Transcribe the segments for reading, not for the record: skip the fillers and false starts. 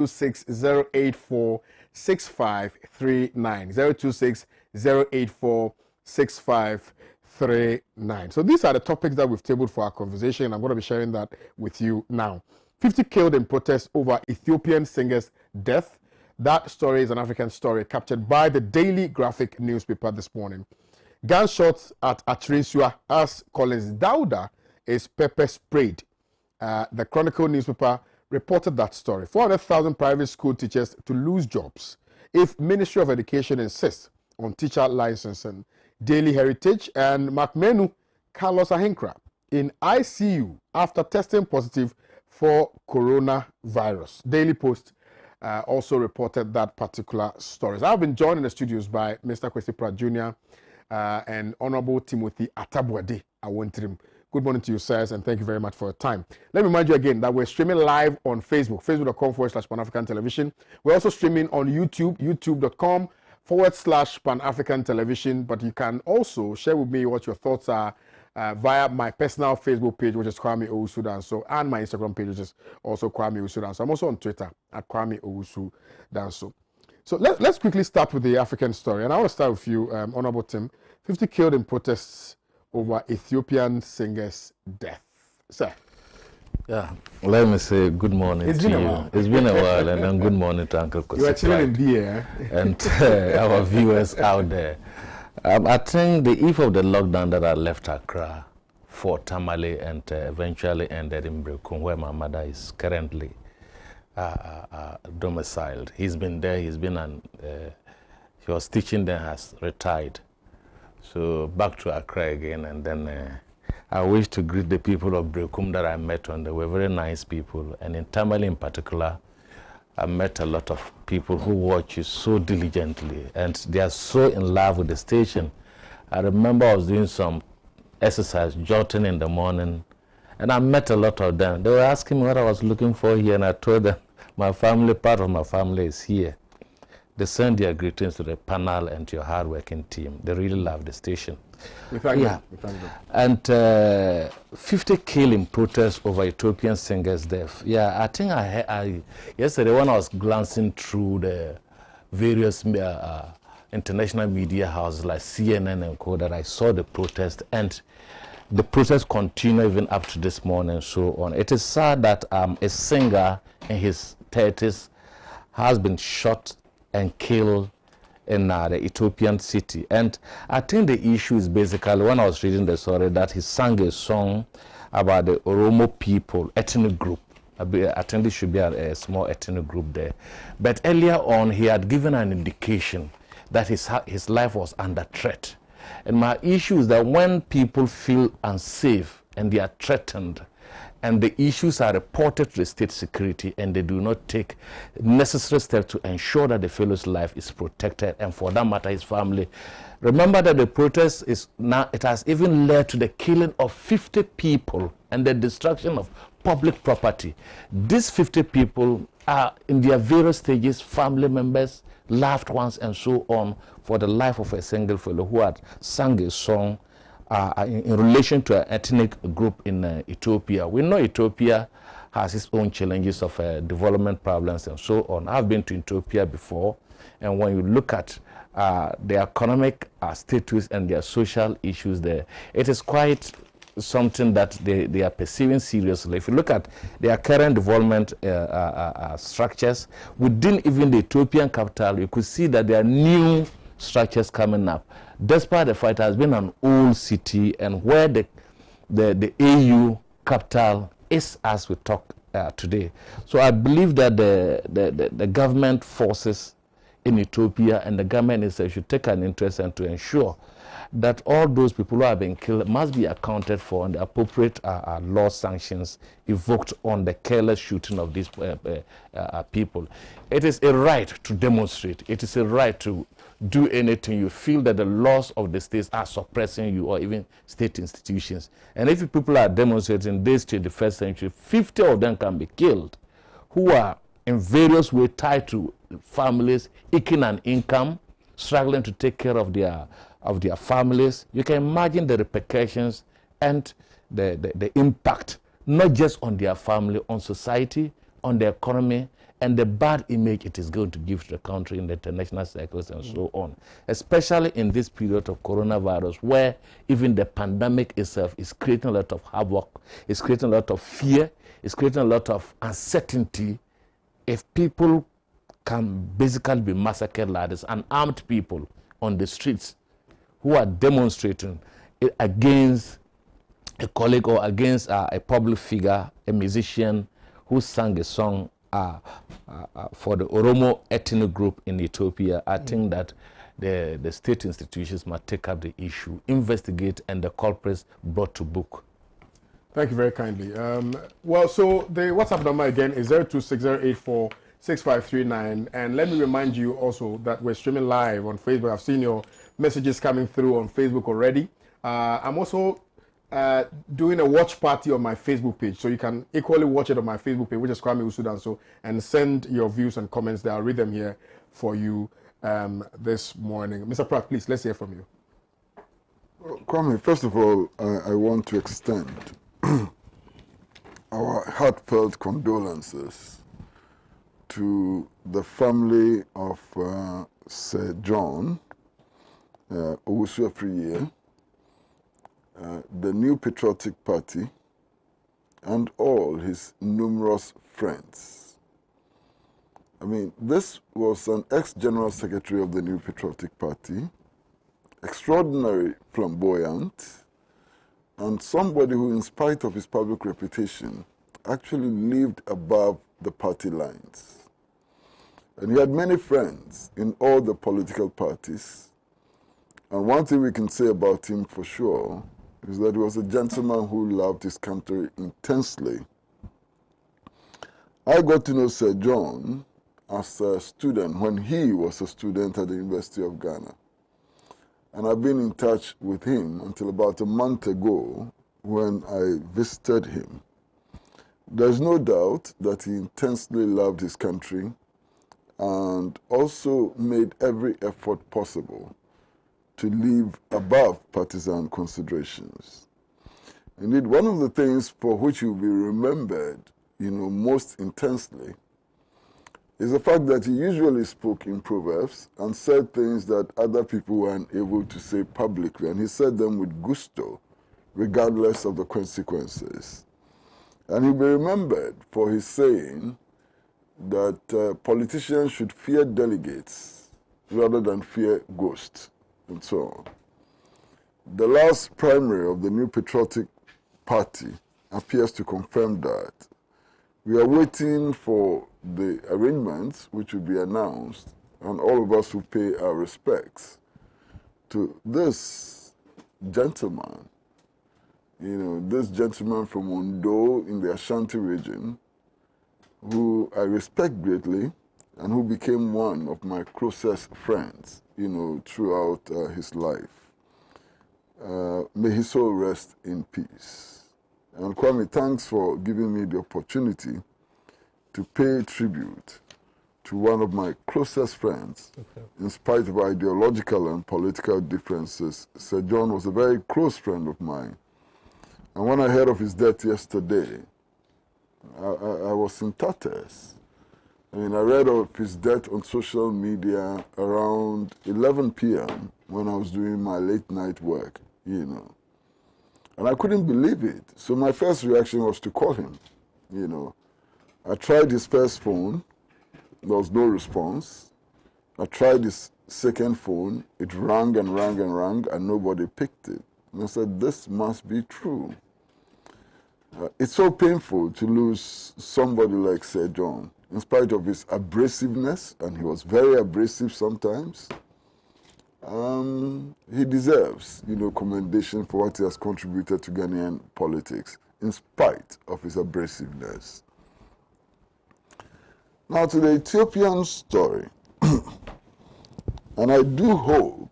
026-084-6539. So these are the topics that we've tabled for our conversation. I'm going to be sharing that with you now. 50 killed in protest over Ethiopian singer's death. That story is an African story captured by the Daily Graphic newspaper this morning. Gunshots at Atrinsua as Collins Dauda is pepper sprayed. The Chronicle newspaper reported that story. 400,000 private school teachers to lose jobs if Ministry of Education insists on teacher licensing. Daily Heritage and Macmenu Carlos Ahinkra in ICU after testing positive for coronavirus. Daily Post also reported that particular story. I've been joined in the studios by Mr. Kwesi Pratt Jr. And Honorable Timothy Atabwade Awontirim. Good morning to you, sirs, and thank you very much for your time. Let me remind you again that we're streaming live on Facebook, facebook.com/Pan-African Television. We're also streaming on YouTube, youtube.com/Pan-African Television. But you can also share with me what your thoughts are via my personal Facebook page, which is Kwame Owusu Danso, and my Instagram page, which is also Kwame Owusu Danso. I'm also on Twitter at Kwame Owusu Danso. So let's quickly start with the African story. And I want to start with you, Honorable Tim. 50 killed in protests over Ethiopian singer's death. Sir. Yeah, let me say good morning to you. It's been a while, and then good morning to Uncle Kwesi. You are chilling in beer. And our viewers out there. I think the eve of the lockdown that I left Accra for Tamale and eventually ended in Brekum, where my mother is currently domiciled. He's been there, he was teaching there, has retired. So back to Accra again, and then I wish to greet the people of Brekum that I met on. They were very nice people, and in Tamale in particular, I met a lot of people who watch you so diligently, and they are so in love with the station. I remember I was doing some exercise, jotting in the morning, and I met a lot of them. They were asking me what I was looking for here, and I told them my family, part of my family is here. They send their greetings to the panel and to your hard-working team. They really love the station. We thank them. We thank them. And 50 killed in protest over Ethiopian singer's death. Yeah, I think yesterday when I was glancing through the various international media houses like CNN and co, that I saw the protest, and the protest continue even up to this morning and so on. It is sad that a singer in his 30s has been shot and killed in the Ethiopian city. And I think the issue is basically, when I was reading the story, that he sang a song about the Oromo people, ethnic group. I think there should be a small ethnic group there. But earlier on, he had given an indication that his life was under threat. And my issue is that when people feel unsafe and they are threatened, and the issues are reported to the state security, and they do not take necessary steps to ensure that the fellow's life is protected, and for that matter, his family. Remember that the protest is now, it has even led to the killing of 50 people and the destruction of public property. These 50 people are in their various stages, family members, loved ones, and so on, for the life of a single fellow who had sung a song in relation to an ethnic group in Ethiopia. We know Ethiopia has its own challenges of development problems and so on. I've been to Ethiopia before, and when you look at the economic status and their social issues there, it is quite something that they are perceiving seriously. If you look at their current development structures, within even the Ethiopian capital, you could see that there are new structures coming up. Despite the fact it has been an old city, and where the AU capital is as we talk today. So I believe that the government forces in Ethiopia and the government itself should take an interest and to ensure that all those people who have been killed must be accounted for, and the appropriate law sanctions evoked on the careless shooting of these people. It is a right to demonstrate. It is a right to do anything you feel that the laws of the states are suppressing you, or even state institutions. And if people are demonstrating this 21st century, 50 of them can be killed, who are in various ways tied to families, eking an income, struggling to take care of their families. You can imagine the repercussions and the impact, not just on their family, on society, on the economy, and the bad image it is going to give to the country in the international circles and so on, especially in this period of coronavirus, where even the pandemic itself is creating a lot of havoc, it's creating a lot of fear, it's creating a lot of uncertainty. If people can basically be massacred like this, unarmed people on the streets who are demonstrating against a colleague or against a public figure, a musician who sang a song for the Oromo ethnic group in Ethiopia, I think that the state institutions must take up the issue, investigate, and the culprits brought to book. Thank you very kindly. Well, so the WhatsApp number again is 0260846539. And let me remind you also that we're streaming live on Facebook. I've seen your messages coming through on Facebook already. I'm also doing a watch party on my Facebook page, so you can equally watch it on my Facebook page, which is Kwame Owusu Danso, and send your views and comments there. I'll read them here for you this morning. Mr. Pratt, please, let's hear from you. Well, Kwame, first of all, I want to extend our heartfelt condolences to the family of Sir John Owusu Danso, the New Patriotic Party, and all his numerous friends. I mean, this was an ex-General Secretary of the New Patriotic Party, extraordinary flamboyant, and somebody who, in spite of his public reputation, actually lived above the party lines. And he had many friends in all the political parties. And one thing we can say about him for sure is that he was a gentleman who loved his country intensely. I got to know Sir John as a student when he was a student at the University of Ghana. And I've been in touch with him until about a month ago when I visited him. There's no doubt that he intensely loved his country and also made every effort possible to live above partisan considerations. Indeed, one of the things for which he will be remembered, most intensely is the fact that he usually spoke in proverbs and said things that other people were unable to say publicly, and he said them with gusto, regardless of the consequences. And he'll be remembered for his saying that politicians should fear delegates rather than fear ghosts, and so on. The last primary of the New Patriotic Party appears to confirm that. We are waiting for the arrangements which will be announced, and all of us will pay our respects to this gentleman, this gentleman from Ondo in the Ashanti region, who I respect greatly and who became one of my closest friends, throughout his life. May his soul rest in peace. And Kwame, thanks for giving me the opportunity to pay tribute to one of my closest friends. Okay. In spite of ideological and political differences, Sir John was a very close friend of mine. And when I heard of his death yesterday, I was in tatters. I read of his death on social media around 11 p.m. when I was doing my late night work, And I couldn't believe it. So my first reaction was to call him, I tried his first phone. There was no response. I tried his second phone. It rang and rang and rang, and nobody picked it. And I said, this must be true. It's so painful to lose somebody like Sir John, in spite of his abrasiveness, and he was very abrasive sometimes. He deserves, commendation for what he has contributed to Ghanaian politics, in spite of his abrasiveness. Now to the Ethiopian story, and I do hope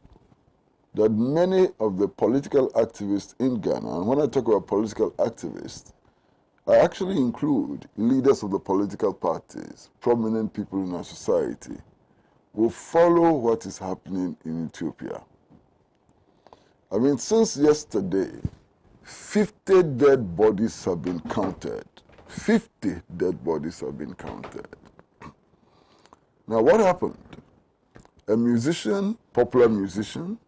that many of the political activists in Ghana, and when I talk about political activists, I actually include leaders of the political parties, prominent people in our society, will follow what is happening in Ethiopia. Since yesterday, 50 dead bodies have been counted. 50 dead bodies have been counted. Now, what happened? A musician, popular musician,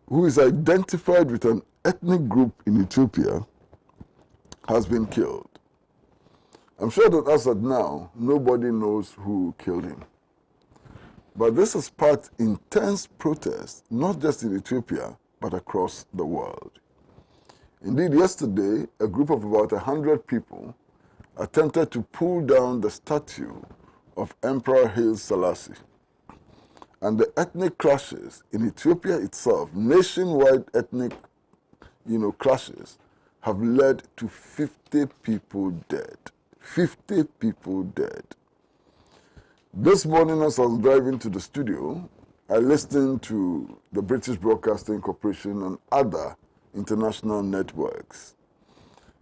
who is identified with an ethnic group in Ethiopia, has been killed. I'm sure that as of now, nobody knows who killed him. But this has sparked intense protest, not just in Ethiopia, but across the world. Indeed, yesterday, a group of about 100 people attempted to pull down the statue of Emperor Haile Selassie. And the ethnic clashes in Ethiopia itself, nationwide ethnic clashes, have led to 50 people dead. 50 people dead. This morning as I was driving to the studio, I listened to the British Broadcasting Corporation and other international networks.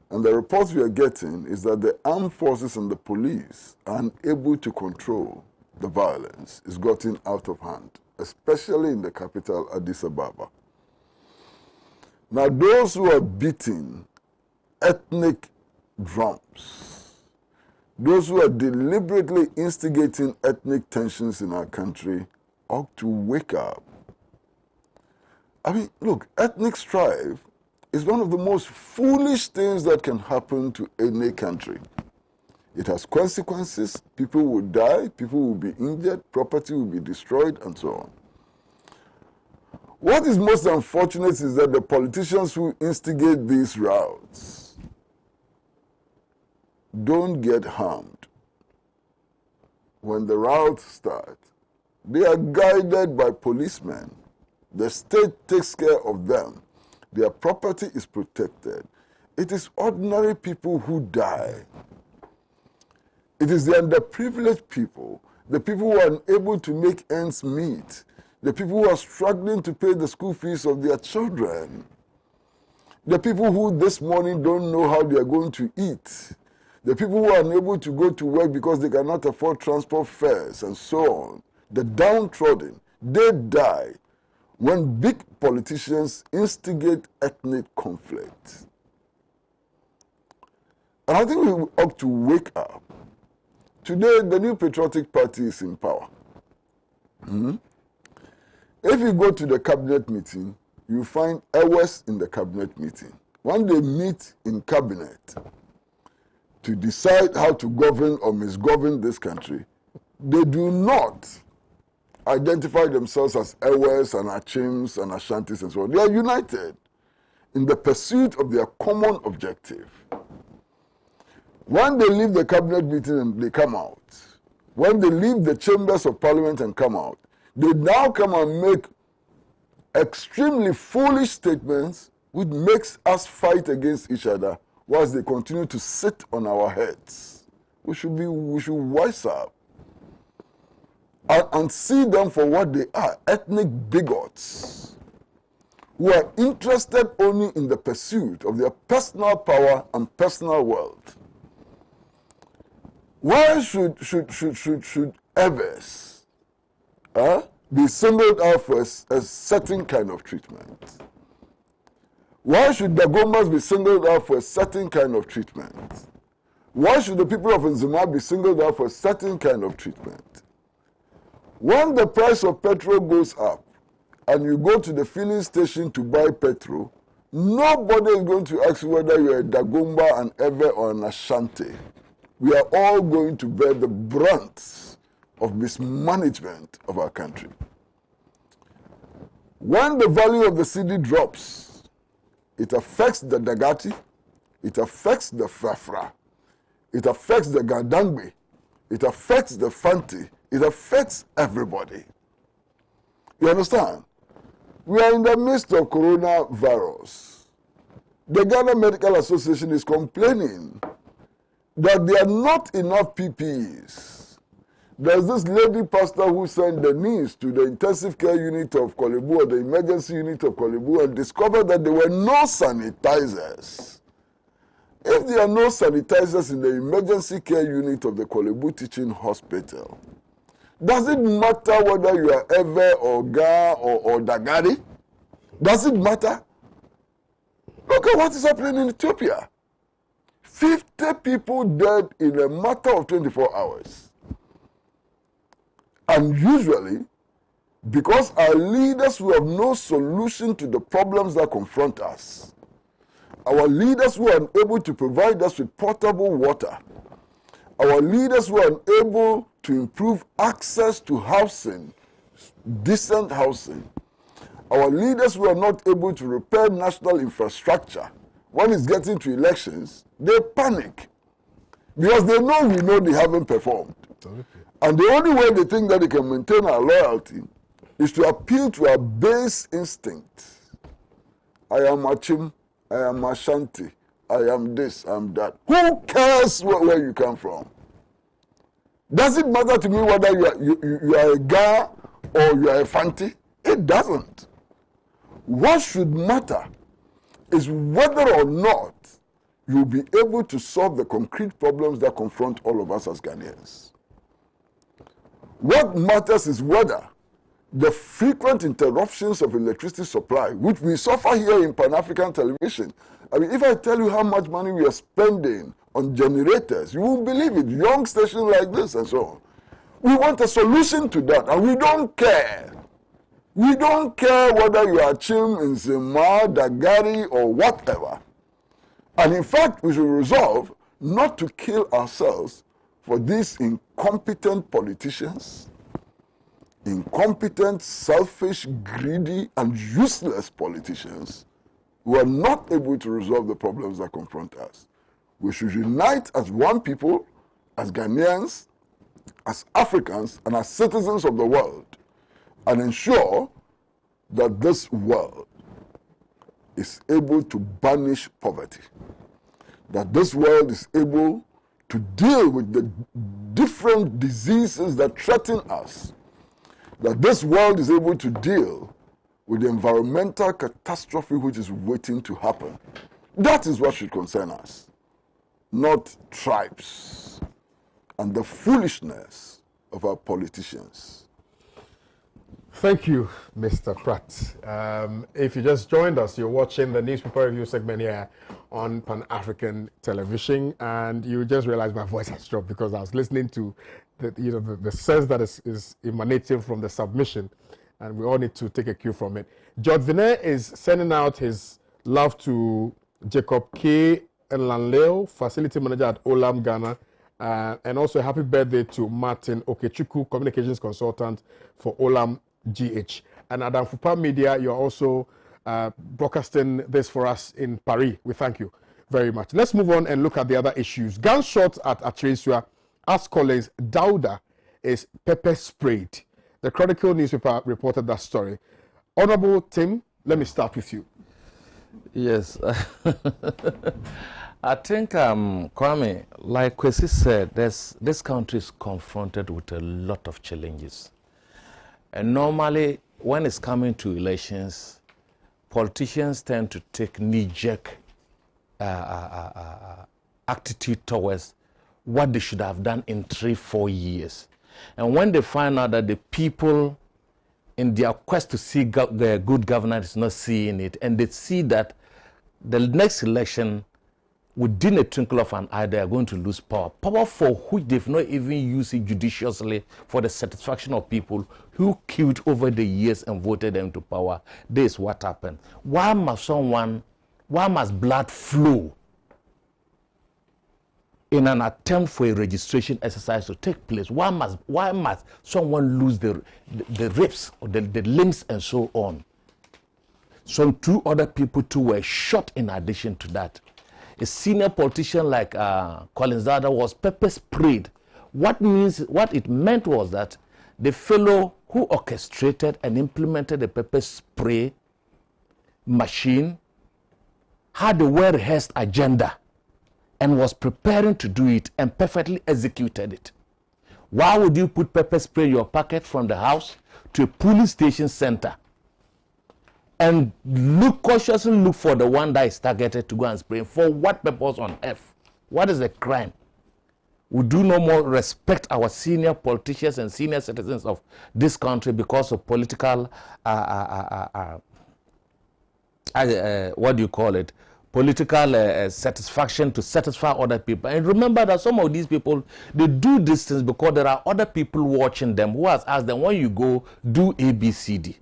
And the reports we are getting is that the armed forces and the police are unable to control the violence. It's gotten out of hand, especially in the capital, Addis Ababa. Now, those who are beating ethnic drums, those who are deliberately instigating ethnic tensions in our country ought to wake up. I mean, look, ethnic strife is one of the most foolish things that can happen to any country. It has consequences. People will die, people will be injured, property will be destroyed, and so on. What is most unfortunate is that the politicians who instigate these routes don't get harmed. When the routes start, they are guided by policemen. The state takes care of them. Their property is protected. It is ordinary people who die. It is the underprivileged people, the people who are unable to make ends meet, the people who are struggling to pay the school fees of their children, the people who this morning don't know how they are going to eat, the people who are unable to go to work because they cannot afford transport fares and so on, the downtrodden, they die when big politicians instigate ethnic conflict. And I think we ought to wake up. Today, the New Patriotic Party is in power. If you go to the cabinet meeting, you find hours in the cabinet meeting. When they meet in cabinet to decide how to govern or misgovern this country, they do not identify themselves as Ewes and Achims and Ashantis and so on. They are united in the pursuit of their common objective. When they leave the cabinet meeting and they come out, when they leave the chambers of parliament and come out, they now come and make extremely foolish statements which makes us fight against each other whilst they continue to sit on our heads. We should wise up and see them for what they are, ethnic bigots who are interested only in the pursuit of their personal power and personal wealth. Why should Evers be singled out for a certain kind of treatment? Why should Dagombas be singled out for a certain kind of treatment? Why should the people of Nzima be singled out for a certain kind of treatment? When the price of petrol goes up and you go to the filling station to buy petrol, nobody is going to ask you whether you're a Dagomba, an Ewe, or an Ashanti. We are all going to bear the brunt of mismanagement of our country. When the value of the cedi drops, it affects the Dagati, it affects the Fafra, it affects the Gadangbe, it affects the Fanti, it affects everybody. You understand? We are in the midst of coronavirus. The Ghana Medical Association is complaining that there are not enough PPEs. There's this lady pastor who sent the news to the intensive care unit of Kolebu or the emergency unit of Kolebu and discovered that there were no sanitizers. If there are no sanitizers in the emergency care unit of the Kolebu Teaching Hospital, does it matter whether you are Ewe or Ga or Dagari? Does it matter? Look at what is happening in Ethiopia. 50 people dead in a matter of 24 hours. And usually, because our leaders who have no solution to the problems that confront us, our leaders who are unable to provide us with potable water, our leaders who are unable to improve access to housing, decent housing, our leaders who are not able to repair national infrastructure, when it's getting to elections, they panic because they know they haven't performed. And the only way they think that they can maintain our loyalty is to appeal to our base instinct. I am Achim, I am Ashanti, I am this, I am that. Who cares where you come from? Does it matter to me whether you are a Ga or you are a Fanti? It doesn't. What should matter is whether or not you'll be able to solve the concrete problems that confront all of us as Ghanaians. What matters is whether the frequent interruptions of electricity supply, which we suffer here in Pan-African television. I mean, if I tell you how much money we are spending on generators, you won't believe it. Young stations like this and so on. We want a solution to that, and we don't care. We don't care whether you are Chim, Nzema, Dagari, or whatever. And in fact, we should resolve not to kill ourselves for these incompetent politicians, incompetent, selfish, greedy, and useless politicians who are not able to resolve the problems that confront us. We should unite as one people, as Ghanaians, as Africans, and as citizens of the world, and ensure that this world is able to banish poverty, that this world is able to deal with the different diseases that threaten us, that this world is able to deal with the environmental catastrophe which is waiting to happen. That is what should concern us, not tribes and the foolishness of our politicians. Thank you, Mr. Pratt. If you just joined us, you're watching the newspaper review segment here on Pan-African television, and you just realized my voice has dropped because I was listening to the sense that is emanating from the submission, and we all need to take a cue from it. George Vinay is sending out his love to Jacob K. Nlanleo, facility manager at Olam, Ghana, and also a happy birthday to Martin Okechukwu, communications consultant for Olam GH. And Adam Fupa Media, you're also broadcasting this for us in Paris. We thank you very much. Let's move on and look at the other issues. Gunshots at Atresua as Collins Dauda is pepper sprayed. The Chronicle newspaper reported that story. Honorable Tim, let me start with you. Yes. I think, Kwame, like Kwesi said, this country is confronted with a lot of challenges. And normally, when it's coming to elections, politicians tend to take knee-jerk attitude towards what they should have done in 3-4 years. And when they find out that the people in their quest to see the good governance is not seeing it, and they see that the next election, within a twinkle of an eye, they are going to lose power. Power for which they've not even used it judiciously for the satisfaction of people who queued over the years and voted them to power. This is what happened. Why must blood flow in an attempt for a registration exercise to take place? Why must someone lose the ribs or the limbs and so on? Some 2 other people too were shot in addition to that. A senior politician like Collins Dauda was pepper sprayed. What it meant was that the fellow who orchestrated and implemented the pepper spray machine had a well-rehearsed agenda and was preparing to do it and perfectly executed it. Why would you put pepper spray in your pocket from the house to a police station center and cautiously look for the one that is targeted to go and spray? For what purpose on earth? What is the crime? We do no more respect our senior politicians and senior citizens of this country because of political, what do you call it? political satisfaction to satisfy other people. And remember that some of these people, they do these things because there are other people watching them who has asked them, when you go, do A, B, C, D.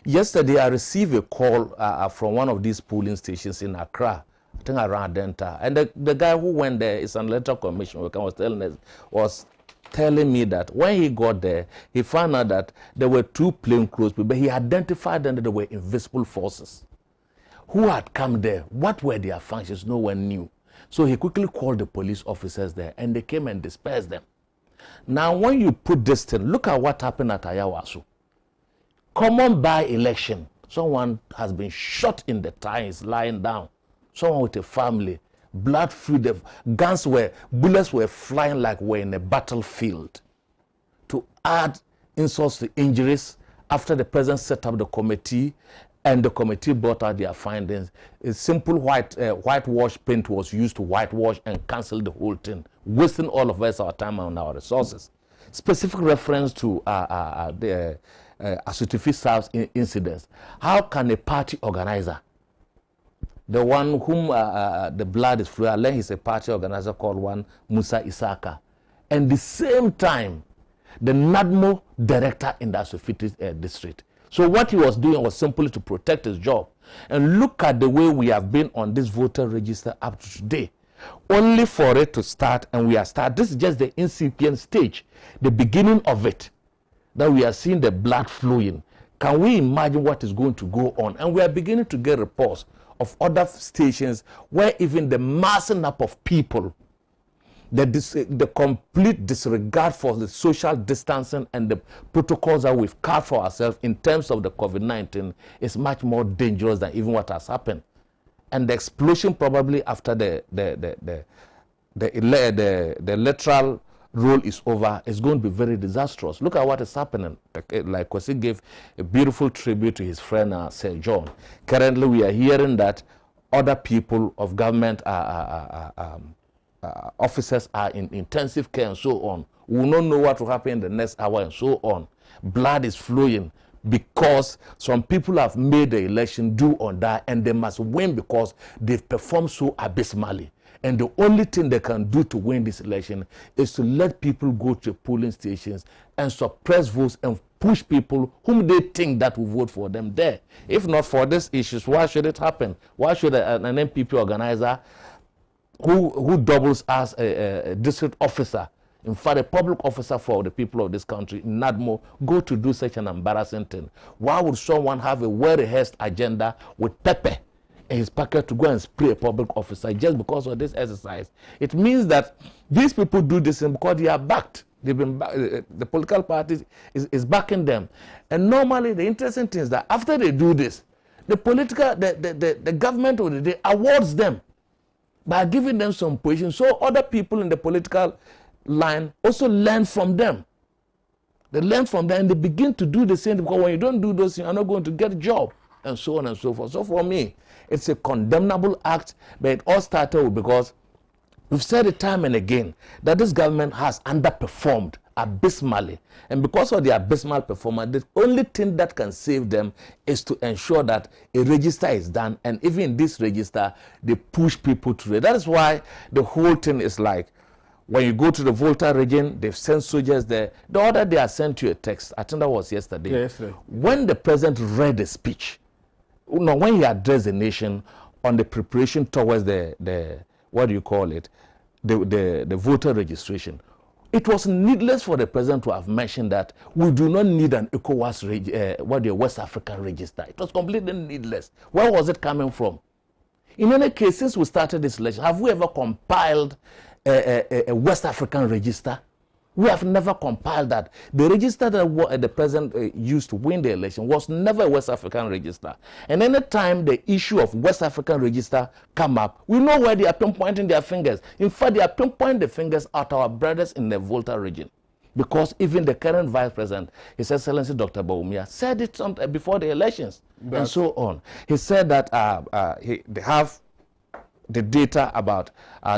Yesterday, I received a call from one of these polling stations in Accra, I think around Denta. And the guy who went there is an electoral commission worker, was telling me that when he got there, he found out that there were 2 plainclothes people, but he identified them that they were invisible forces who had come there. What were their functions? No one knew. So he quickly called the police officers there, and they came and dispersed them. Now, when you put this thing, look at what happened at Ayawaso. Common by-election. Someone has been shot in the thigh, is lying down. Someone with a family. Blood flew, the guns were, bullets were flying like we're in a battlefield. To add insults to injuries, after the president set up the committee, and the committee brought out their findings, a simple whitewash paint was used to whitewash and cancel the whole thing, wasting all of us our time and our resources. Specific reference to the Asutifi South incidents. How can a party organizer, the one whom the blood is flowing, unless he's a party organizer called one Musa Isaka, and the same time, the NADMO director in the Asutifi district. So what he was doing was simply to protect his job. And look at the way we have been on this voter register up to today. Only for it to start, and we are start. This is just the incipient stage, the beginning of it, that we are seeing the blood flowing. Can we imagine what is going to go on? And we are beginning to get reports of other stations where even the massing up of people, the complete disregard for the social distancing and the protocols that we've carved for ourselves in terms of the COVID-19 is much more dangerous than even what has happened. And the explosion probably after the electoral roll is over is going to be very disastrous. Look at what is happening. Like Kwesi gave a beautiful tribute to his friend Sir John. Currently, we are hearing that other people of government officers are in intensive care and so on. We will not know what will happen in the next hour and so on. Blood is flowing because some people have made the election do or die, and they must win because they've performed so abysmally. And the only thing they can do to win this election is to let people go to polling stations and suppress votes and push people whom they think that will vote for them there. If not for these issues, why should it happen? Why should an NPP organizer who doubles as a district officer, in fact a public officer for the people of this country, NADMO, go to do such an embarrassing thing? Why would someone have a well-rehearsed agenda with pepper in his pocket to go and spray a public officer just because of this exercise? It means that these people do this because they are backed. They've been the political party is backing them. And normally the interesting thing is that after they do this, the government of the day awards them by giving them some position, so other people in the political line also learn from them. They learn from them and they begin to do the same, because when you don't do those things, you're not going to get a job, and so on and so forth. So for me, it's a condemnable act, but it all started because we've said it time and again that this government has underperformed abysmally. And because of the abysmal performance, the only thing that can save them is to ensure that a register is done. And even in this register, they push people to it. That is why the whole thing is like, when you go to the Volta region, they've sent soldiers there. The other day I sent you a text, I think that was yesterday. Yeah, yesterday. When the president read the speech, when he addressed the nation on the preparation towards the what do you call it, the voter registration, it was needless for the president to have mentioned that we do not need an ECOWAS West African register. It was completely needless. Where was it coming from? In any case, since we started this election, have we ever compiled a West African register? We have never compiled that. The register that the president used to win the election was never a West African register. And any time the issue of West African register come up, we know where they are pinpointing their fingers. In fact, they are pinpointing the fingers at our brothers in the Volta region. Because even the current vice president, His Excellency Dr. Bawumia, said it before the elections and so on. He said that they have the data about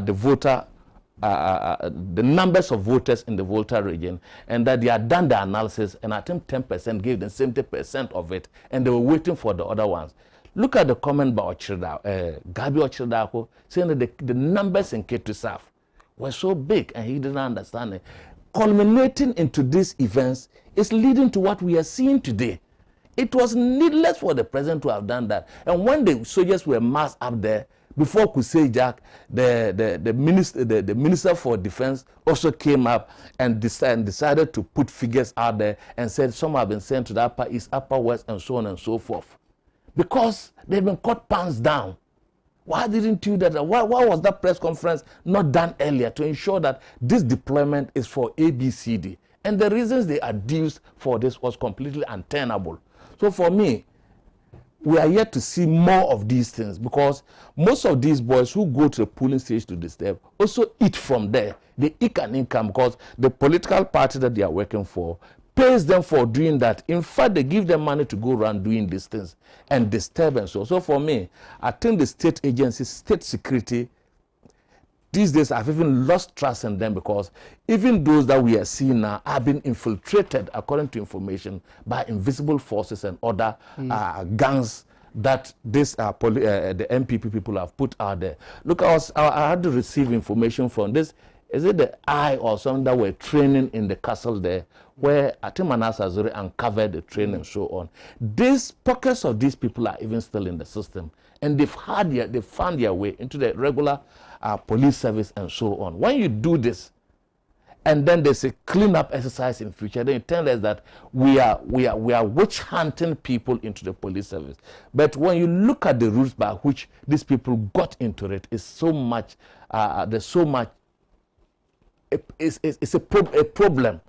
the voter the numbers of voters in the Volta region, and that they had done the analysis, and I think 10% gave them 70% of it, and they were waiting for the other ones. Look at the comment by Gabi Ochredako, saying that the numbers in K2SAF were so big and he didn't understand it. Culminating into these events is leading to what we are seeing today. It was needless for the president to have done that. And when the soldiers were massed up there, before Kusei Jack, the minister for defense also came up and decided to put figures out there and said some have been sent to the Upper East, Upper West, and so on and so forth. Because they've been caught pants down. Why didn't you do that? Why was that press conference not done earlier to ensure that this deployment is for ABCD? And the reasons they adduced for this was completely untenable. So for me, we are yet to see more of these things, because most of these boys who go to the polling stage to disturb also eat from there. They eke an income because the political party that they are working for pays them for doing that. In fact, they give them money to go around doing these things and disturb and so. So for me, I think the state agencies, state security, these days I've even lost trust in them, because even those that we are seeing now have been infiltrated, according to information, by invisible forces and other gangs that this the MPP people have put out there. Look, I had to receive information from this. Is it the I or something that were training in the castle there, where Atimanas has already uncovered the training and so on. These pockets of these people are even still in the system, and they've found their way into the regular police service and so on. When you do this, and then there's a cleanup exercise in future, then it tells us that we are witch hunting people into the police service. But when you look at the routes by which these people got into it, is so much. There's so much. It's a problem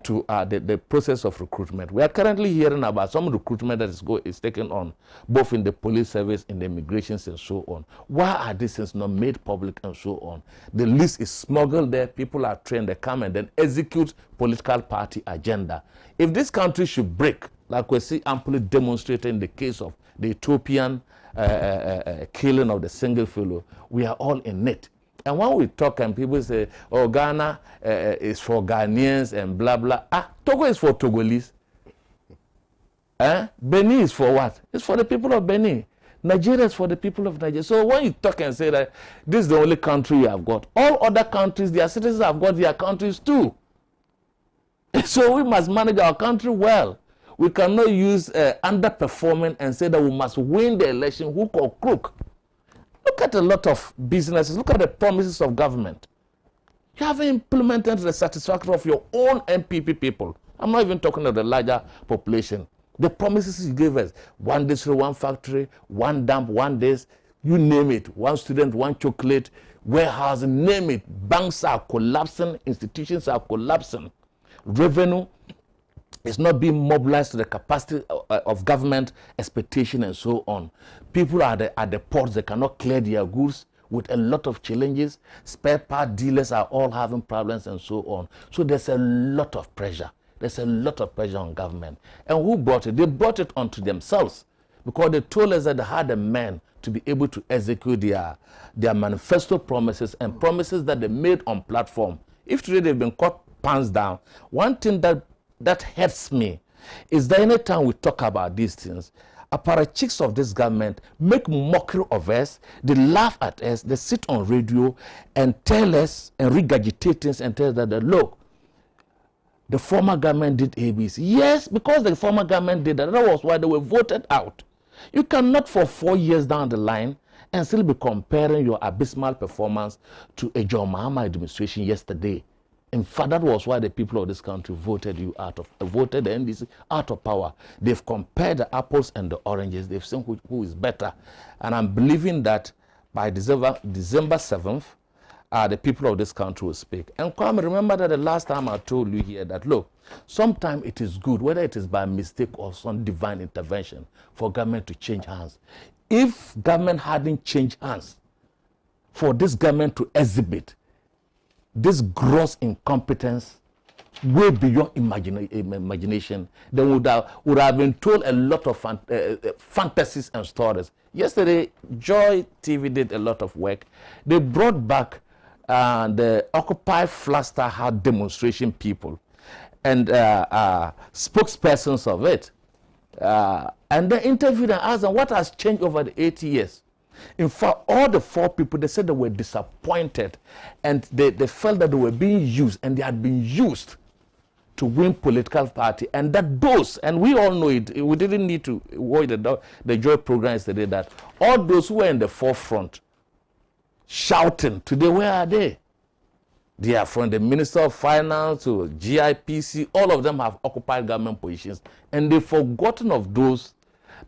to the process of recruitment. We are currently hearing about some recruitment that is taken on, both in the police service, in the immigrations, and so on. Why are these things not made public and so on? The list is smuggled there. People are trained. They come and then execute political party agenda. If this country should break, like we see amply demonstrated in the case of the Ethiopian killing of the single fellow, we are all in it. And when we talk and people say, oh, Ghana is for Ghanaians and blah, blah. Togo is for Togolese. Benin is for what? It's for the people of Benin. Nigeria is for the people of Nigeria. So when you talk and say that this is the only country you have got, all other countries, their citizens have got their countries too. So we must manage our country well. We cannot use underperforming and say that we must win the election hook or crook. Look at a lot of businesses. Look at the promises of government. You haven't implemented the satisfaction of your own MPP people. I'm not even talking of the larger population. The promises you gave us, one district, one factory, one dump, one this, you name it. One student, one chocolate, warehouse, name it. Banks are collapsing, institutions are collapsing. Revenue is not being mobilized to the capacity of government expectation and so on. People are at the ports, they cannot clear their goods with a lot of challenges. Spare part dealers are all having problems and so on. So there's a lot of pressure. There's a lot of pressure on government. And who brought it? They brought it onto themselves, because they told us that they had a man to be able to execute their manifesto promises and promises that they made on platform. If today they've been caught pants down, one thing that hurts me is that anytime we talk about these things, apparatchiks of this government make mockery of us, they laugh at us, they sit on radio and tell us and regurgitate things and tell us that, look, the former government did ABC. Yes, because the former government did that, that was why they were voted out. You cannot for 4 years down the line and still be comparing your abysmal performance to a John Mahama administration yesterday. In fact, that was why the people of this country voted the NDC out of power. They've compared the apples and the oranges. They've seen who is better. And I'm believing that by December 7th, the people of this country will speak. And Kwame, remember that the last time I told you here that, look, sometimes it is good, whether it is by mistake or some divine intervention, for government to change hands. If government hadn't changed hands, for this government to exhibit this gross incompetence way beyond imagination, then would have been told a lot of fantasies and stories. Yesterday, Joy TV did a lot of work. They brought back the Occupy Flaster Hard demonstration people and spokespersons of it. And then interviewed and asked them what has changed over the 80 years. In fact, all the 4 people, they said they were disappointed and they felt that they were being used and they had been used to win political party, and that those, and we all know it, we didn't need to watch the Joy program yesterday, that all those who were in the forefront shouting today, where are they? They are from the Minister of Finance to GIPC, all of them have occupied government positions, and they've forgotten of those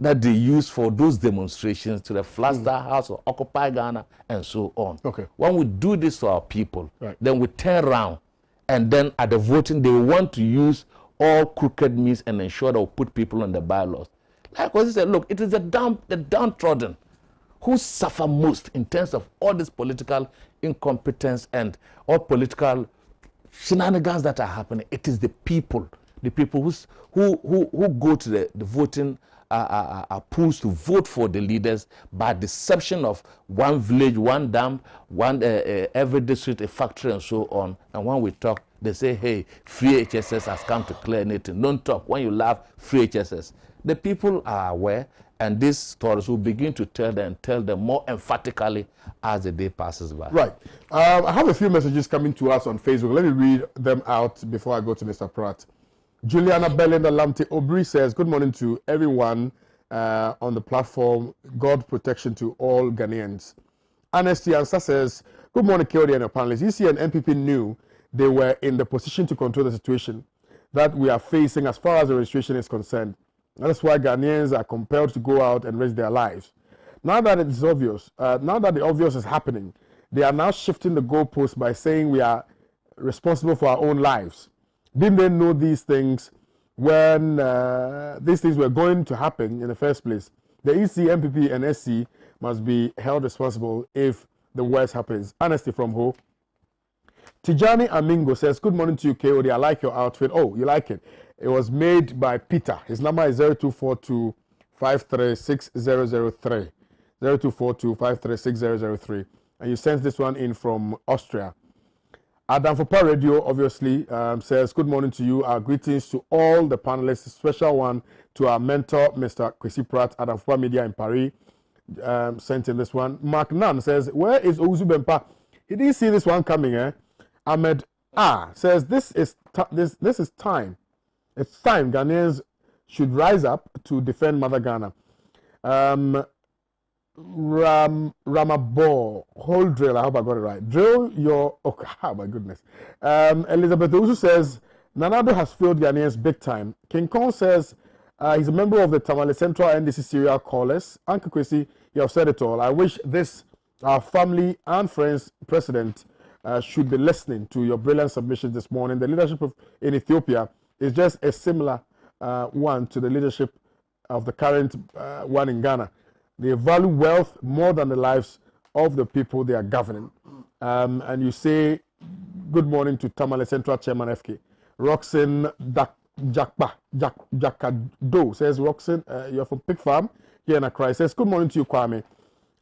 that they used for those demonstrations to the Flagstaff House or Occupy Ghana and so on. Okay. When we do this to our people, right, then we turn around and then at the voting, they want to use all crooked means and ensure that we put people on the bylaws. Like Kwesi said, look, it is the downtrodden who suffer most in terms of all this political incompetence and all political shenanigans that are happening. It is the people who go to the voting pools to vote for the leaders by deception of one village, one dam, one every district, a factory, and so on. And when we talk, they say, hey, free HSS has come to clear anything. Don't talk. When you laugh, free HSS. The people are aware, and these stories will begin to tell them more emphatically as the day passes by. Right. I have a few messages coming to us on Facebook. Let me read them out before I go to Mr. Pratt. Juliana Belinda Lamte Obri says, good morning to everyone on the platform. God protection to all Ghanaians. Honesty Ansa says, good morning, KOD and your panelists. EC and MPP knew they were in the position to control the situation that we are facing as far as the registration is concerned. That's why Ghanaians are compelled to go out and risk their lives. Now that it is obvious, now that the obvious is happening, they are now shifting the goalpost by saying we are responsible for our own lives. Didn't they know these things when these things were going to happen in the first place? The EC, MPP, and SC must be held responsible if the worst happens. Honesty from who? Tijani Amingo says, good morning to you, KOD. I like your outfit. Oh, you like it? It was made by Peter. His number is 0242 536 0242 536 And you sent this one in from Austria. Adam Fopa Radio obviously says, good morning to you. Our greetings to all the panelists. A special one to our mentor, Mr. Kwesi Pratt, Adam Fopa Media in Paris. Sent in this one. Mark Nunn says, where is Owusu Bempa? He didn't see this one coming, eh? Ahmed says, this is time. It's time Ghanaians should rise up to defend Mother Ghana. Ramabo, whole drill, I hope I got it right. Drill your, oh my goodness. Elizabeth Owusu says, Nanado has failed Ghanaians big time. King Kong says, he's a member of the Tamale Central NDC serial callers. Uncle Kwesi, you have said it all. I wish this, our family and friends president, should be listening to your brilliant submission this morning. The leadership in Ethiopia is just a similar one to the leadership of the current one in Ghana. They value wealth more than the lives of the people they are governing. And you say, good morning to Tamale Central Chairman FK. Roxanne Jakado says, Roxanne, you're from Pig Farm here in Accra. Says, good morning to you, Kwame,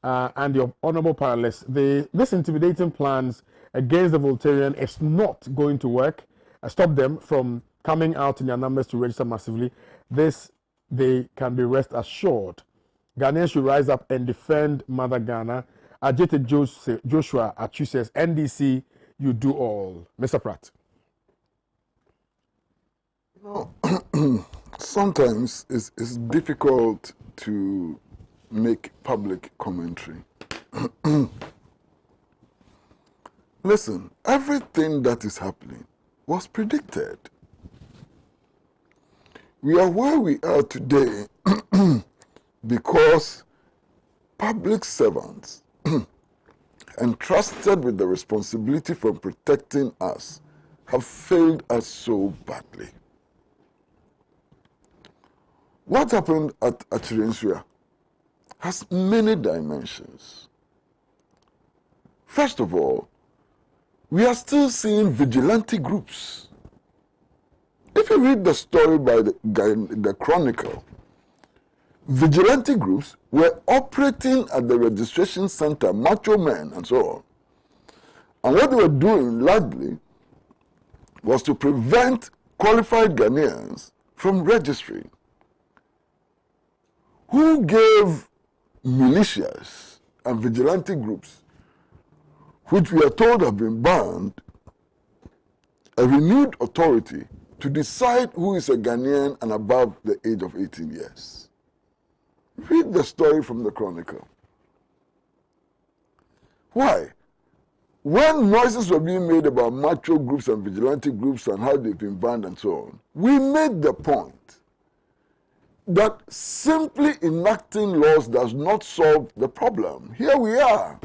and your honorable panelists. This intimidating plans against the Awontirim is not going to work. Stop them from coming out in their numbers to register massively. This, they can be rest assured. Ghanaians should rise up and defend Mother Ghana. Ajete Joshua Achu says, NDC, you do all. Mr. Pratt. You know, sometimes it's difficult to make public commentary. Listen, everything that is happening was predicted. We are where we are today because public servants entrusted with the responsibility for protecting us have failed us so badly. What happened at Achirensua has many dimensions. First of all, we are still seeing vigilante groups. If you read the story by the Chronicle, vigilante groups were operating at the registration center, macho men and so on. And what they were doing largely was to prevent qualified Ghanaians from registering. who gave militias and vigilante groups, which we are told have been banned, a renewed authority to decide who is a Ghanaian and above the age of 18 years. Read the story from the Chronicle. Why? When noises were being made about macho groups and vigilante groups and how they've been banned and so on, we made the point that simply enacting laws does not solve the problem. Here we are.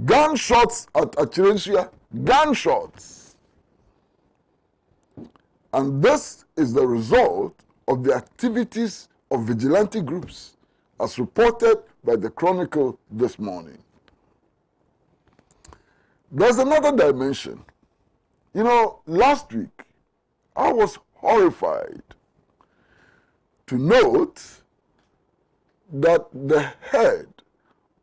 Gunshots at Achirensua, gunshots. And this is the result of the activities of vigilante groups, as reported by the Chronicle this morning. There's another dimension. You know, last week, I was horrified to note that the head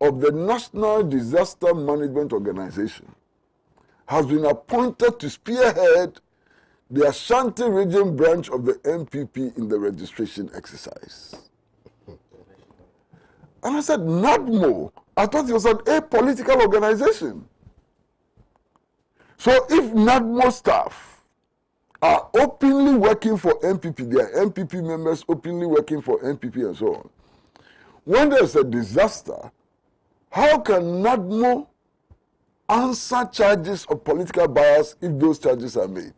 of the National Disaster Management Organization has been appointed to spearhead the Ashanti Region branch of the MPP in the registration exercise. And I said, NADMO, I thought it was an apolitical organization. So if NADMO staff are openly working for MPP, they are MPP members openly working for MPP and so on, when there's a disaster, how can NADMO answer charges of political bias if those charges are made?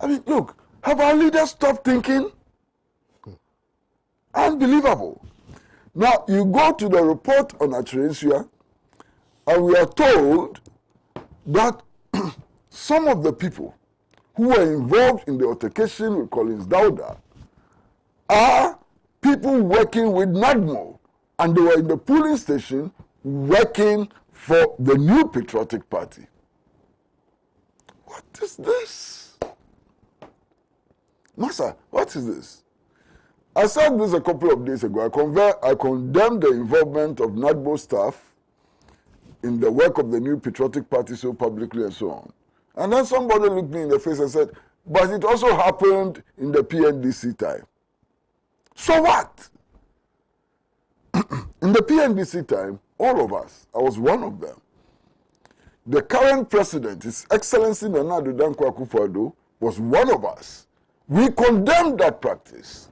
I mean, look, have our leaders stopped thinking? Unbelievable. Now, you go to the report on Achirensua, and we are told that some of the people who were involved in the altercation with Collins Dauda are people working with NADMO, and they were in the polling station working for the New Patriotic Party. What is this? Massa, what is this? I said this a couple of days ago. I condemned the involvement of NADMO staff in the work of the New Patriotic Party so publicly and so on. And then somebody looked me in the face and said, but it also happened in the PNDC time. So what? In the PNDC time, all of us, I was one of them. The current president, His Excellency Nana Addo Dankwa Akufo-Addo, was one of us. We condemned that practice.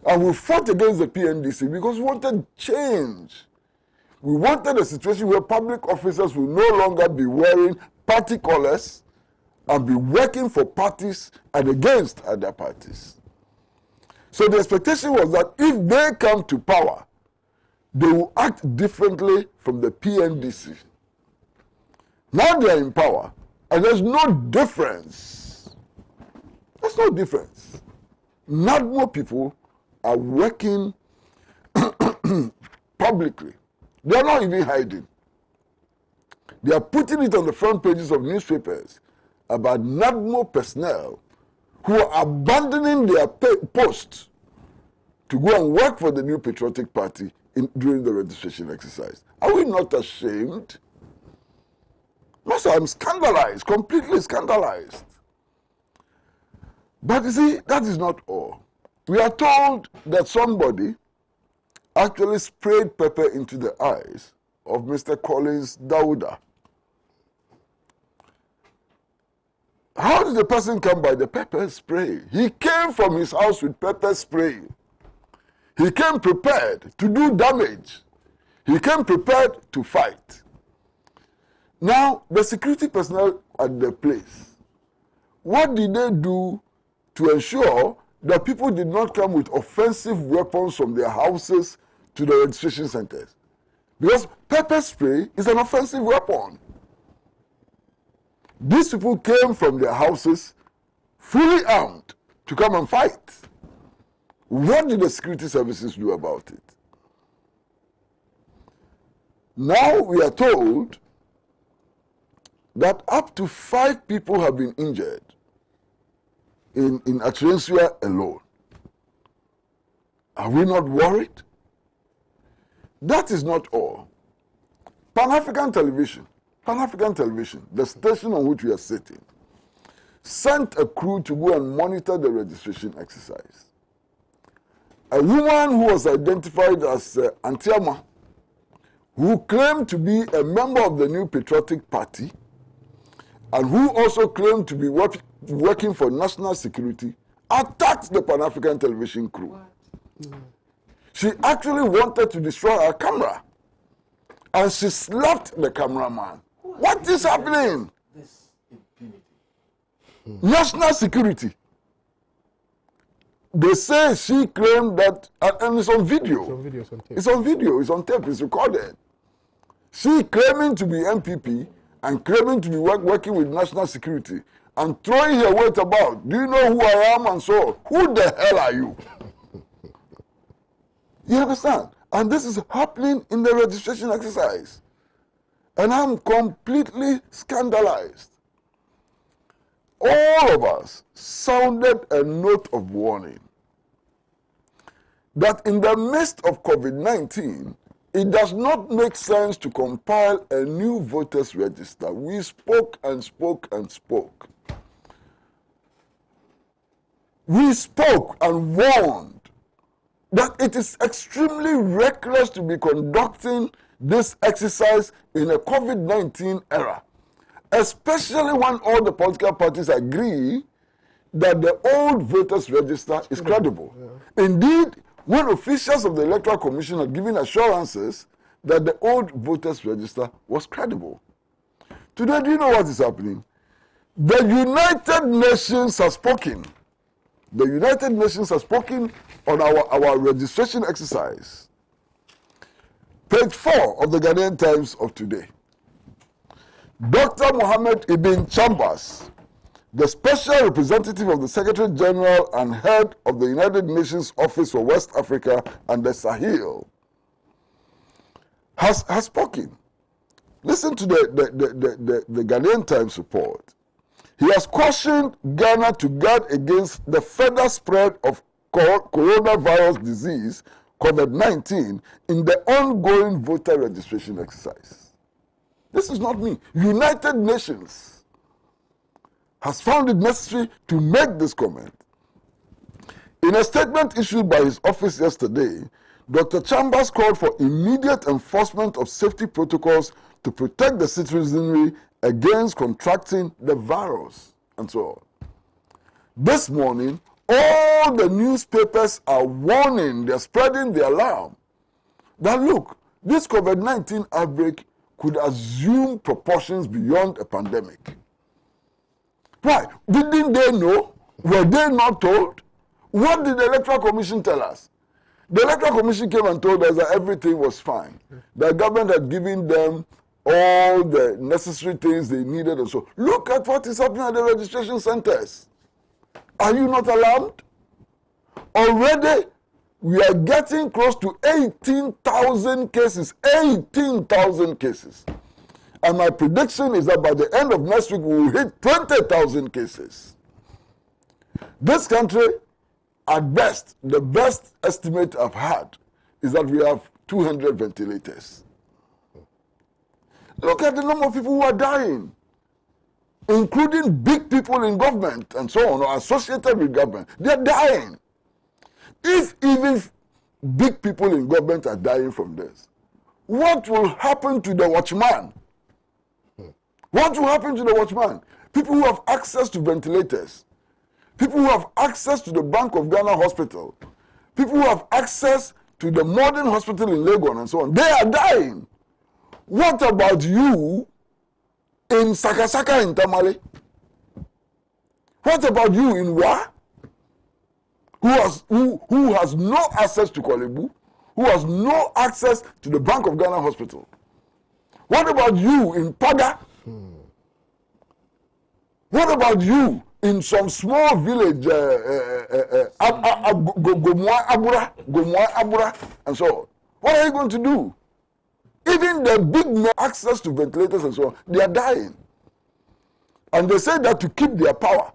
And we fought against the PNDC because we wanted change. We wanted a situation where public officers will no longer be wearing party colors and be working for parties and against other parties. So the expectation was that if they come to power, they will act differently from the PNDC. Now they are in power, and there's no difference. There's no difference. NADMO people are working publicly. They are not even hiding. They are putting it on the front pages of newspapers about NADMO personnel who are abandoning their posts to go and work for the New Patriotic Party during the registration exercise. Are we not ashamed? Master, I'm scandalized, completely scandalized. But you see, that is not all. We are told that somebody actually sprayed pepper into the eyes of Mr. Collins Dauda. How did the person come by the pepper spray? He came from his house with pepper spray. He came prepared to do damage. He came prepared to fight. Now, the security personnel at the place, what did they do to ensure that people did not come with offensive weapons from their houses to the registration centers? Because pepper spray is an offensive weapon. These people came from their houses fully armed to come and fight. What did the security services do about it? Now we are told that up to 5 people have been injured in Achirensua alone. Are we not worried? That is not all. Pan-African Television, the station on which we are sitting, sent a crew to go and monitor the registration exercise. a woman who was identified as Antiama, who claimed to be a member of the New Patriotic Party, and who also claimed to be working for national security, attacked the Pan-African television crew. She actually wanted to destroy our camera, and she slapped the cameraman. What is happening? This impunity. National security. They say she claimed that, and it's on video. It's on video, it's on tape. It's on video, it's on tape, it's recorded. She claiming to be MPP and claiming to be working with national security and throwing her weight about. Do you know who I am? And so, who the hell are you? You understand? And this is happening in the registration exercise. And I'm completely scandalized. All of us sounded a note of warning that in the midst of COVID-19, it does not make sense to compile a new voters register. We spoke and spoke and spoke. We spoke and warned that it is extremely reckless to be conducting this exercise in a COVID-19 era, especially when all the political parties agree that the old voters register is credible. Yeah. Indeed, when officials of the Electoral Commission had given assurances that the old voters register was credible. Today, do you know what is happening? The United Nations has spoken. The United Nations has spoken on our registration exercise. Page 4 of the Ghanaian Times of today. Dr. Mohammed Ibn Chambers, the special representative of the Secretary General and head of the United Nations Office for West Africa and the Sahel, has spoken. Listen to the Ghanaian Times report. He has cautioned Ghana to guard against the further spread of coronavirus disease, COVID-19, in the ongoing voter registration exercise. This is not me. United Nations has found it necessary to make this comment. In a statement issued by his office yesterday, Dr. Chambers called for immediate enforcement of safety protocols to protect the citizenry against contracting the virus, and so on. This morning, all the newspapers are warning, they're spreading the alarm that look, this COVID-19 outbreak could assume proportions beyond a pandemic. Why? Didn't they know? Were they not told? What did the Electoral Commission tell us? The Electoral Commission came and told us that everything was fine. The government had given them all the necessary things they needed and so. Look at what is happening at the registration centers. Are you not alarmed? Already, we are getting close to 18,000 cases. 18,000 cases. And my prediction is that by the end of next week, we will hit 20,000 cases. This country, at best, the best estimate I've had is that we have 200 ventilators. Look at the number of people who are dying, including big people in government and so on, or associated with government. They're dying. If even big people in government are dying from this, what will happen to the watchman? What will happen to the watchman? People who have access to ventilators, people who have access to the Bank of Ghana hospital, people who have access to the modern hospital in Legon and so on, they are dying. What about you in Sakasaka in Tamale? What about you in Wa? Who has no access to Kolebu, who has no access to the Bank of Ghana hospital? What about you in Pada? What about you in some small village, Gomwa Abura, and so on? What are you going to do? Even the big men access to ventilators and so on, they are dying. And they say that to keep their power,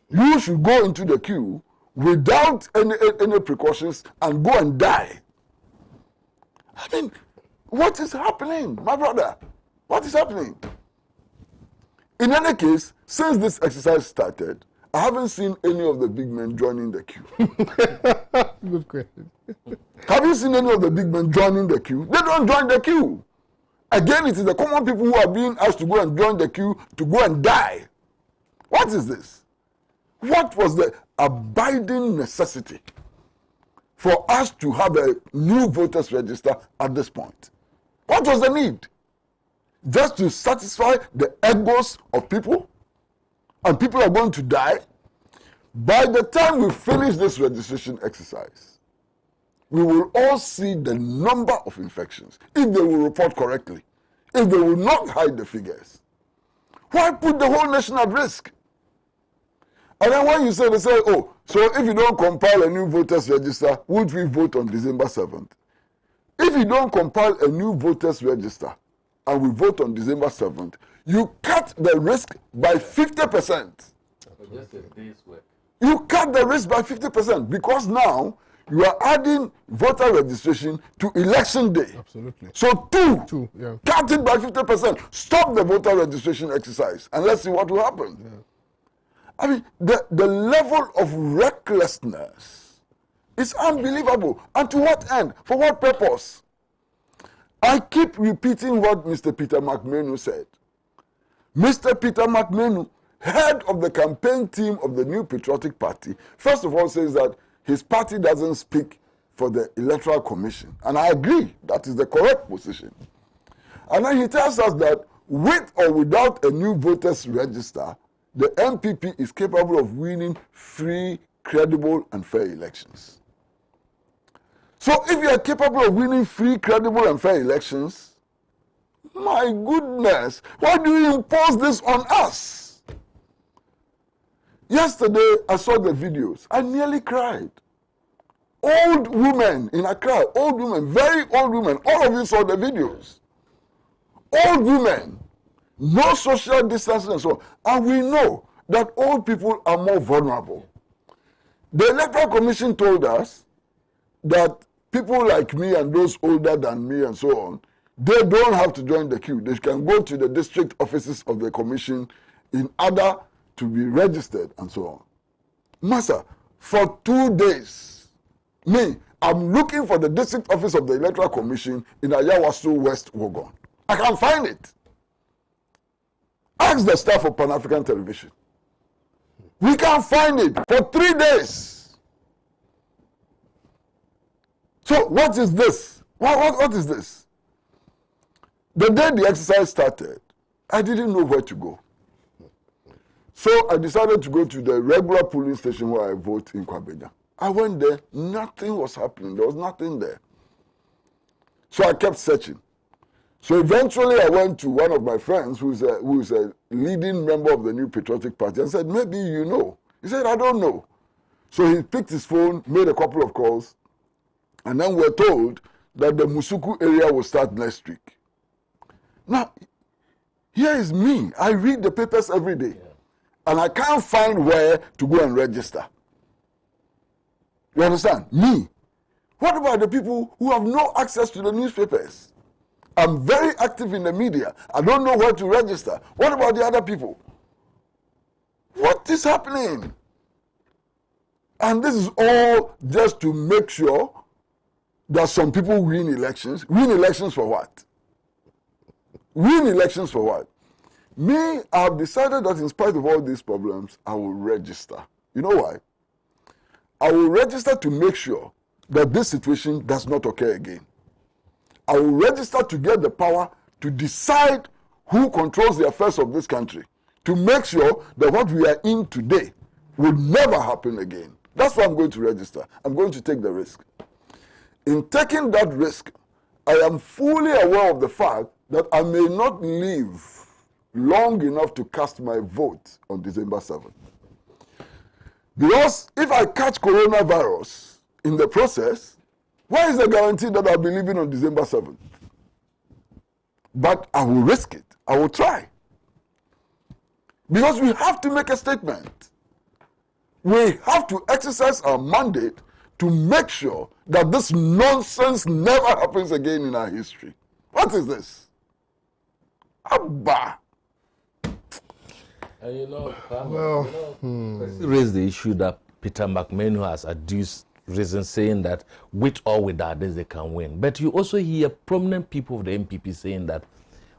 you should go into the queue without any precautions and go and die. I mean, what is happening, my brother? What is happening? In any case, since this exercise started, I haven't seen any of the big men joining the queue. Good question. Have you seen any of the big men joining the queue? They don't join the queue. Again, it is the common people who are being asked to go and join the queue to go and die. What is this? What was the abiding necessity for us to have a new voters register at this point? What was the need? Just to satisfy the egos of people? And people are going to die? By the time we finish this registration exercise, we will all see the number of infections, if they will report correctly, if they will not hide the figures. Why put the whole nation at risk? And then when you say, they say, oh, so if you don't compile a new voters register, would we vote on December 7th? If you don't compile a new voters register and we vote on December 7th, you cut the risk by 50%. Just a day's work. You cut the risk by 50% because now you are adding voter registration to election day. Absolutely. So two, yeah. Cut it by 50%. Stop the voter registration exercise and let's see what will happen. Yeah. I mean, the level of recklessness is unbelievable. And to what end? For what purpose? I keep repeating what Mr. Peter McMahon said. Mr. Peter McMahon, head of the campaign team of the New Patriotic Party, first of all says that his party doesn't speak for the Electoral Commission. And I agree, that is the correct position. And then he tells us that with or without a new voters register, the MPP is capable of winning free, credible, and fair elections. So if you are capable of winning free, credible, and fair elections, my goodness, why do you impose this on us? Yesterday, I saw the videos. I nearly cried. Old women in Accra, old women, very old women. All of you saw the videos. Old women, no social distancing and so on. And we know that old people are more vulnerable. The Electoral Commission told us that people like me and those older than me and so on, they don't have to join the queue. They can go to the district offices of the commission in order to be registered and so on. Master, for 2 days, I'm looking for the district office of the Electoral Commission in Ayawaso West Wogon. I can't find it. Ask the staff of Pan-African Television. We can't find it for 3 days. So what is this? What is this? The day the exercise started, I didn't know where to go. So I decided to go to the regular polling station where I vote in Kwabena. I went there, nothing was happening. There was nothing there. So I kept searching. So eventually I went to one of my friends who is a leading member of the New Patriotic Party and said, maybe you know. He said, I don't know. So he picked his phone, made a couple of calls, and then we're told that the Musuku area will start next week. Now, here is me. I read the papers every day, and I can't find where to go and register. You understand? Me. What about the people who have no access to the newspapers? I'm very active in the media. I don't know where to register. What about the other people? What is happening? And this is all just to make sure that some people win elections. Win elections for what? Win elections for what? Me, I have decided that in spite of all these problems, I will register. You know why? I will register to make sure that this situation does not occur again. I will register to get the power to decide who controls the affairs of this country, to make sure that what we are in today will never happen again. That's why I'm going to register. I'm going to take the risk. In taking that risk, I am fully aware of the fact that I may not live long enough to cast my vote on December 7th. Because if I catch coronavirus in the process, where is the guarantee that I'll be living on December 7th? But I will risk it. I will try. Because we have to make a statement. We have to exercise our mandate to make sure that this nonsense never happens again in our history. What is this? Abba. And you know, Kwame, Well, raised the issue that Peter McMahon has adduced reason saying that with or without this they can win. But you also hear prominent people of the MPP saying that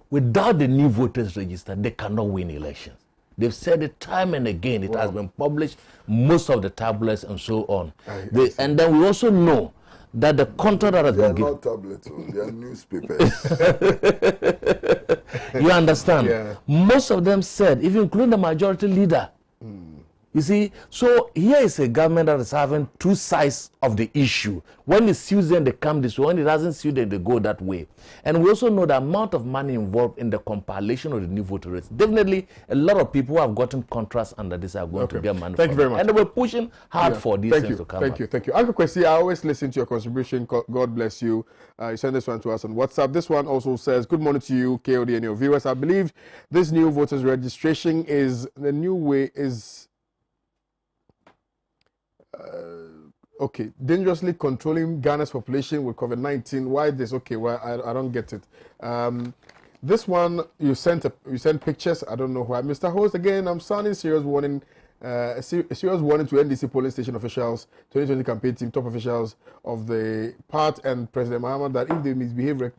without the new voters register, they cannot win elections. They've said it time and again. It has been published, most of the tablets and so on. And then we also know that the contract that has been given. They are not tablets, they are newspapers. You understand? Yeah. Most of them said, even including the majority leader. You see, so here is a government that is having two sides of the issue. When it suits them, they come this way. When it doesn't suit them, they go that way. And we also know the amount of money involved in the compilation of the new voter rates. Definitely, a lot of people who have gotten contracts under this are going to get money. Thank you very much. And they were pushing hard for these things to come Thank you. Uncle Kwesi, I always listen to your contribution. God bless you. You send this one to us on WhatsApp. This one also says, good morning to you, KOD, and your viewers. I believe this new voters registration is the new way is... okay, dangerously controlling Ghana's population with COVID-19. Why this? Okay, well, I don't get it. This one you sent pictures. I don't know why. Mr. Host, again, I'm sounding serious warning. A serious warning to NDC polling station officials, 2020 campaign team, top officials of the Pratt and President Mahama that if they misbehave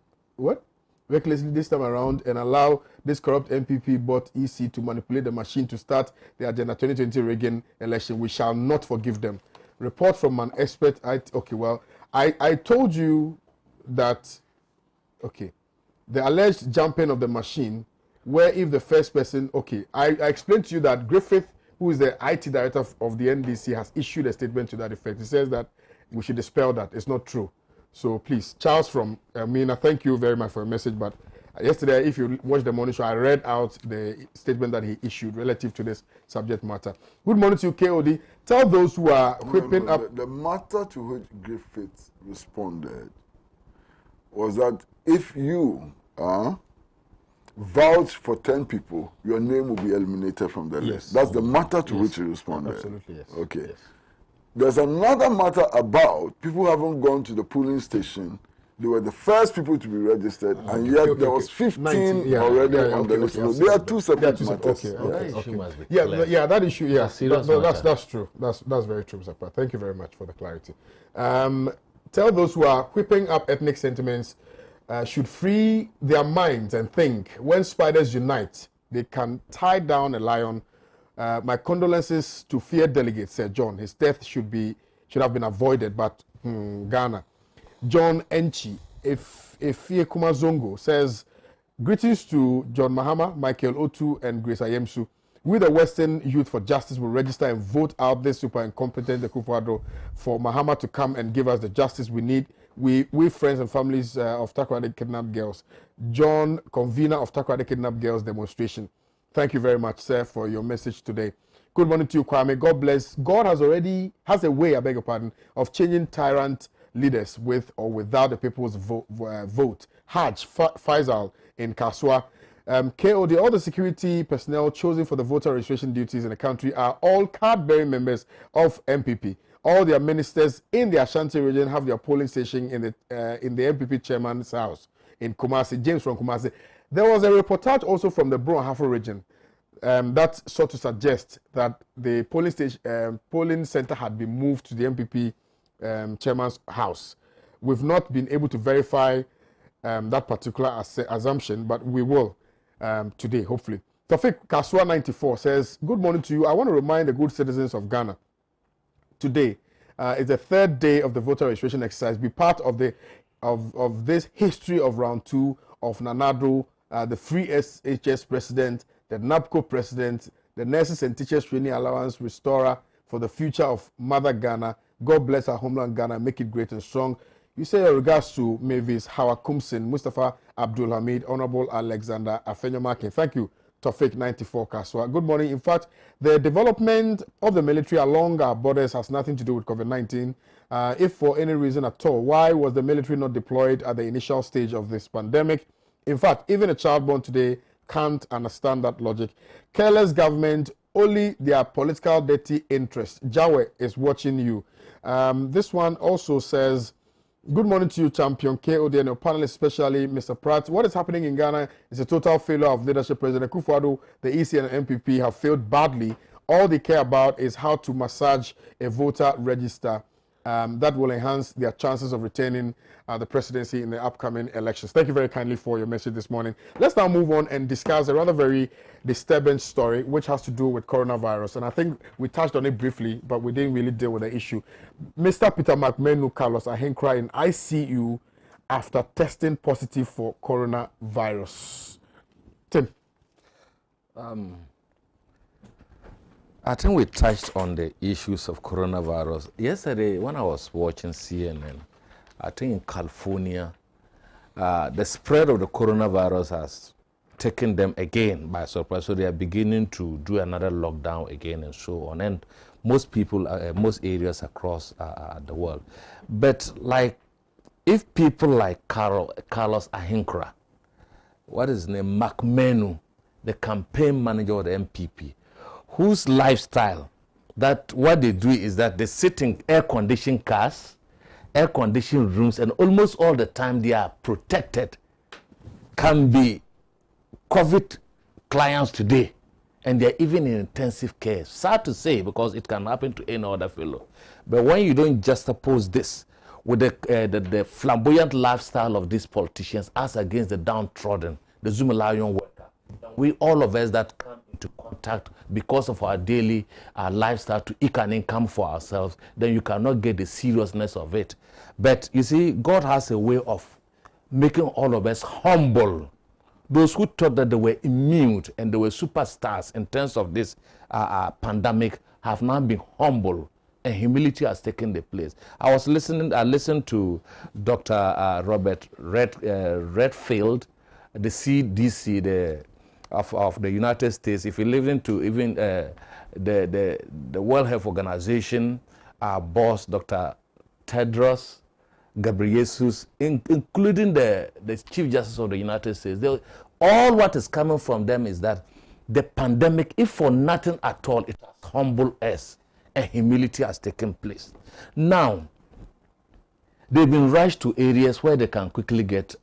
recklessly this time around and allow this corrupt MPP bot EC to manipulate the machine to start the agenda 2020 Reagan election, we shall not forgive them. Report from an expert. I told you that, okay, the alleged jumping of the machine, where if the first person, okay, I explained to you that Griffith, who is the IT director of the NDC, has issued a statement to that effect. He says that we should dispel that. It's not true. So please, Charles from Mina, thank you very much for your message. But yesterday, if you watched the morning show, I read out the statement that he issued relative to this subject matter. Good morning to you, KOD. Tell those who are whipping up. The matter to which Griffith responded was that if you vouch for 10 people, your name will be eliminated from the list. That's the matter to which he responded. Absolutely, yes. Okay. Yes. There's another matter about people who haven't gone to the polling station. They were the first people to be registered, and yet there was 15 already on the list. So there are two separate matters. That issue, that's true. That's very true, Mr. Pratt. Thank you very much for the clarity. Tell those who are whipping up ethnic sentiments should free their minds and think when spiders unite, they can tie down a lion. My condolences to feared delegate, said John. His death should have been avoided, but Ghana. John Enchi, Efie Kumazongo, says, greetings to John Mahama, Michael Otu, and Grace Ayemsu. We, the Western Youth for Justice, will register and vote out this super incompetent Akufo-Addo for Mahama to come and give us the justice we need. We friends and families of Takoradi kidnapped girls. John, convener of Takoradi kidnapped girls demonstration. Thank you very much, sir, for your message today. Good morning to you, Kwame. God bless. God has a way, I beg your pardon, of changing tyrant leaders with or without the people's vote. Hajj Faisal in Kaswa. KOD, all the security personnel chosen for the voter registration duties in the country are all card-bearing members of MPP. All their ministers in the Ashanti region have their polling station in the MPP chairman's house in Kumasi. James from Kumasi. There was a reportage also from the Bro and Hafo region that sought to suggest that the polling center had been moved to the MPP chairman's house. We've not been able to verify that particular assumption, but we will today, hopefully. Tafik Kaswa 94 says, good morning to you. I want to remind the good citizens of Ghana, today is the third day of the voter registration exercise. Be part of this history of round 2 of Nanado, the Free SHS president, the NAPCO president, the Nurses and Teachers Training Allowance Restorer for the future of Mother Ghana. God bless our homeland Ghana, make it great and strong. You say in regards to Mavis, Hawa Kumsin, Mustafa Abdul Hamid, Honorable Alexander Afenyomakin. Thank you, Tofik 94 Kaswa. Good morning. In fact, the development of the military along our borders has nothing to do with COVID-19. If for any reason at all, why was the military not deployed at the initial stage of this pandemic? In fact, even a child born today can't understand that logic. Careless government, only their political dirty interest. Jawe is watching you. This one also says, Good morning to you, Champion KOD, and your panelists, especially Mr. Pratt. What is happening in Ghana is a total failure of leadership. President Akufo-Addo, the EC and the MPP have failed badly. All they care about is how to massage a voter register that will enhance their chances of retaining the presidency in the upcoming elections. Thank you very kindly for your message this morning. Let's now move on and discuss a rather very disturbing story which has to do with coronavirus. And I think we touched on it briefly, but we didn't really deal with the issue. Mr. Peter McMenu Carlos Ahenkra in ICU after testing positive for coronavirus. Tim. I think we touched on the issues of coronavirus. Yesterday, when I was watching CNN, I think in California, the spread of the coronavirus has taken them again by surprise. So they are beginning to do another lockdown again and so on. And most people, most areas across the world. But like, if people like Carlos Ahenkra, what is his name, McMenu, the campaign manager of the MPP, whose lifestyle, that what they do is that they sit in air-conditioned cars, air-conditioned rooms, and almost all the time they are protected, can be COVID clients today, and they're even in intensive care. Sad to say, because it can happen to any other fellow. But when you don't juxtapose this with the flamboyant lifestyle of these politicians as against the downtrodden, the Zumalayan worker, we, all of us that come into contact because of our daily lifestyle to eke an income for ourselves, then you cannot get the seriousness of it. But you see, God has a way of making all of us humble. Those who thought that they were immune and they were superstars in terms of this pandemic have now been humble, and humility has taken the place. I listened to Dr. Robert Redfield, the CDC, of the United States. If you live into even the World Health Organization, our boss, Dr. Tedros Ghebreyesus, including the Chief Justice of the United States, all what is coming from them is that the pandemic, if for nothing at all, it has humbled us, and humility has taken place. Now, they've been rushed to areas where they can quickly get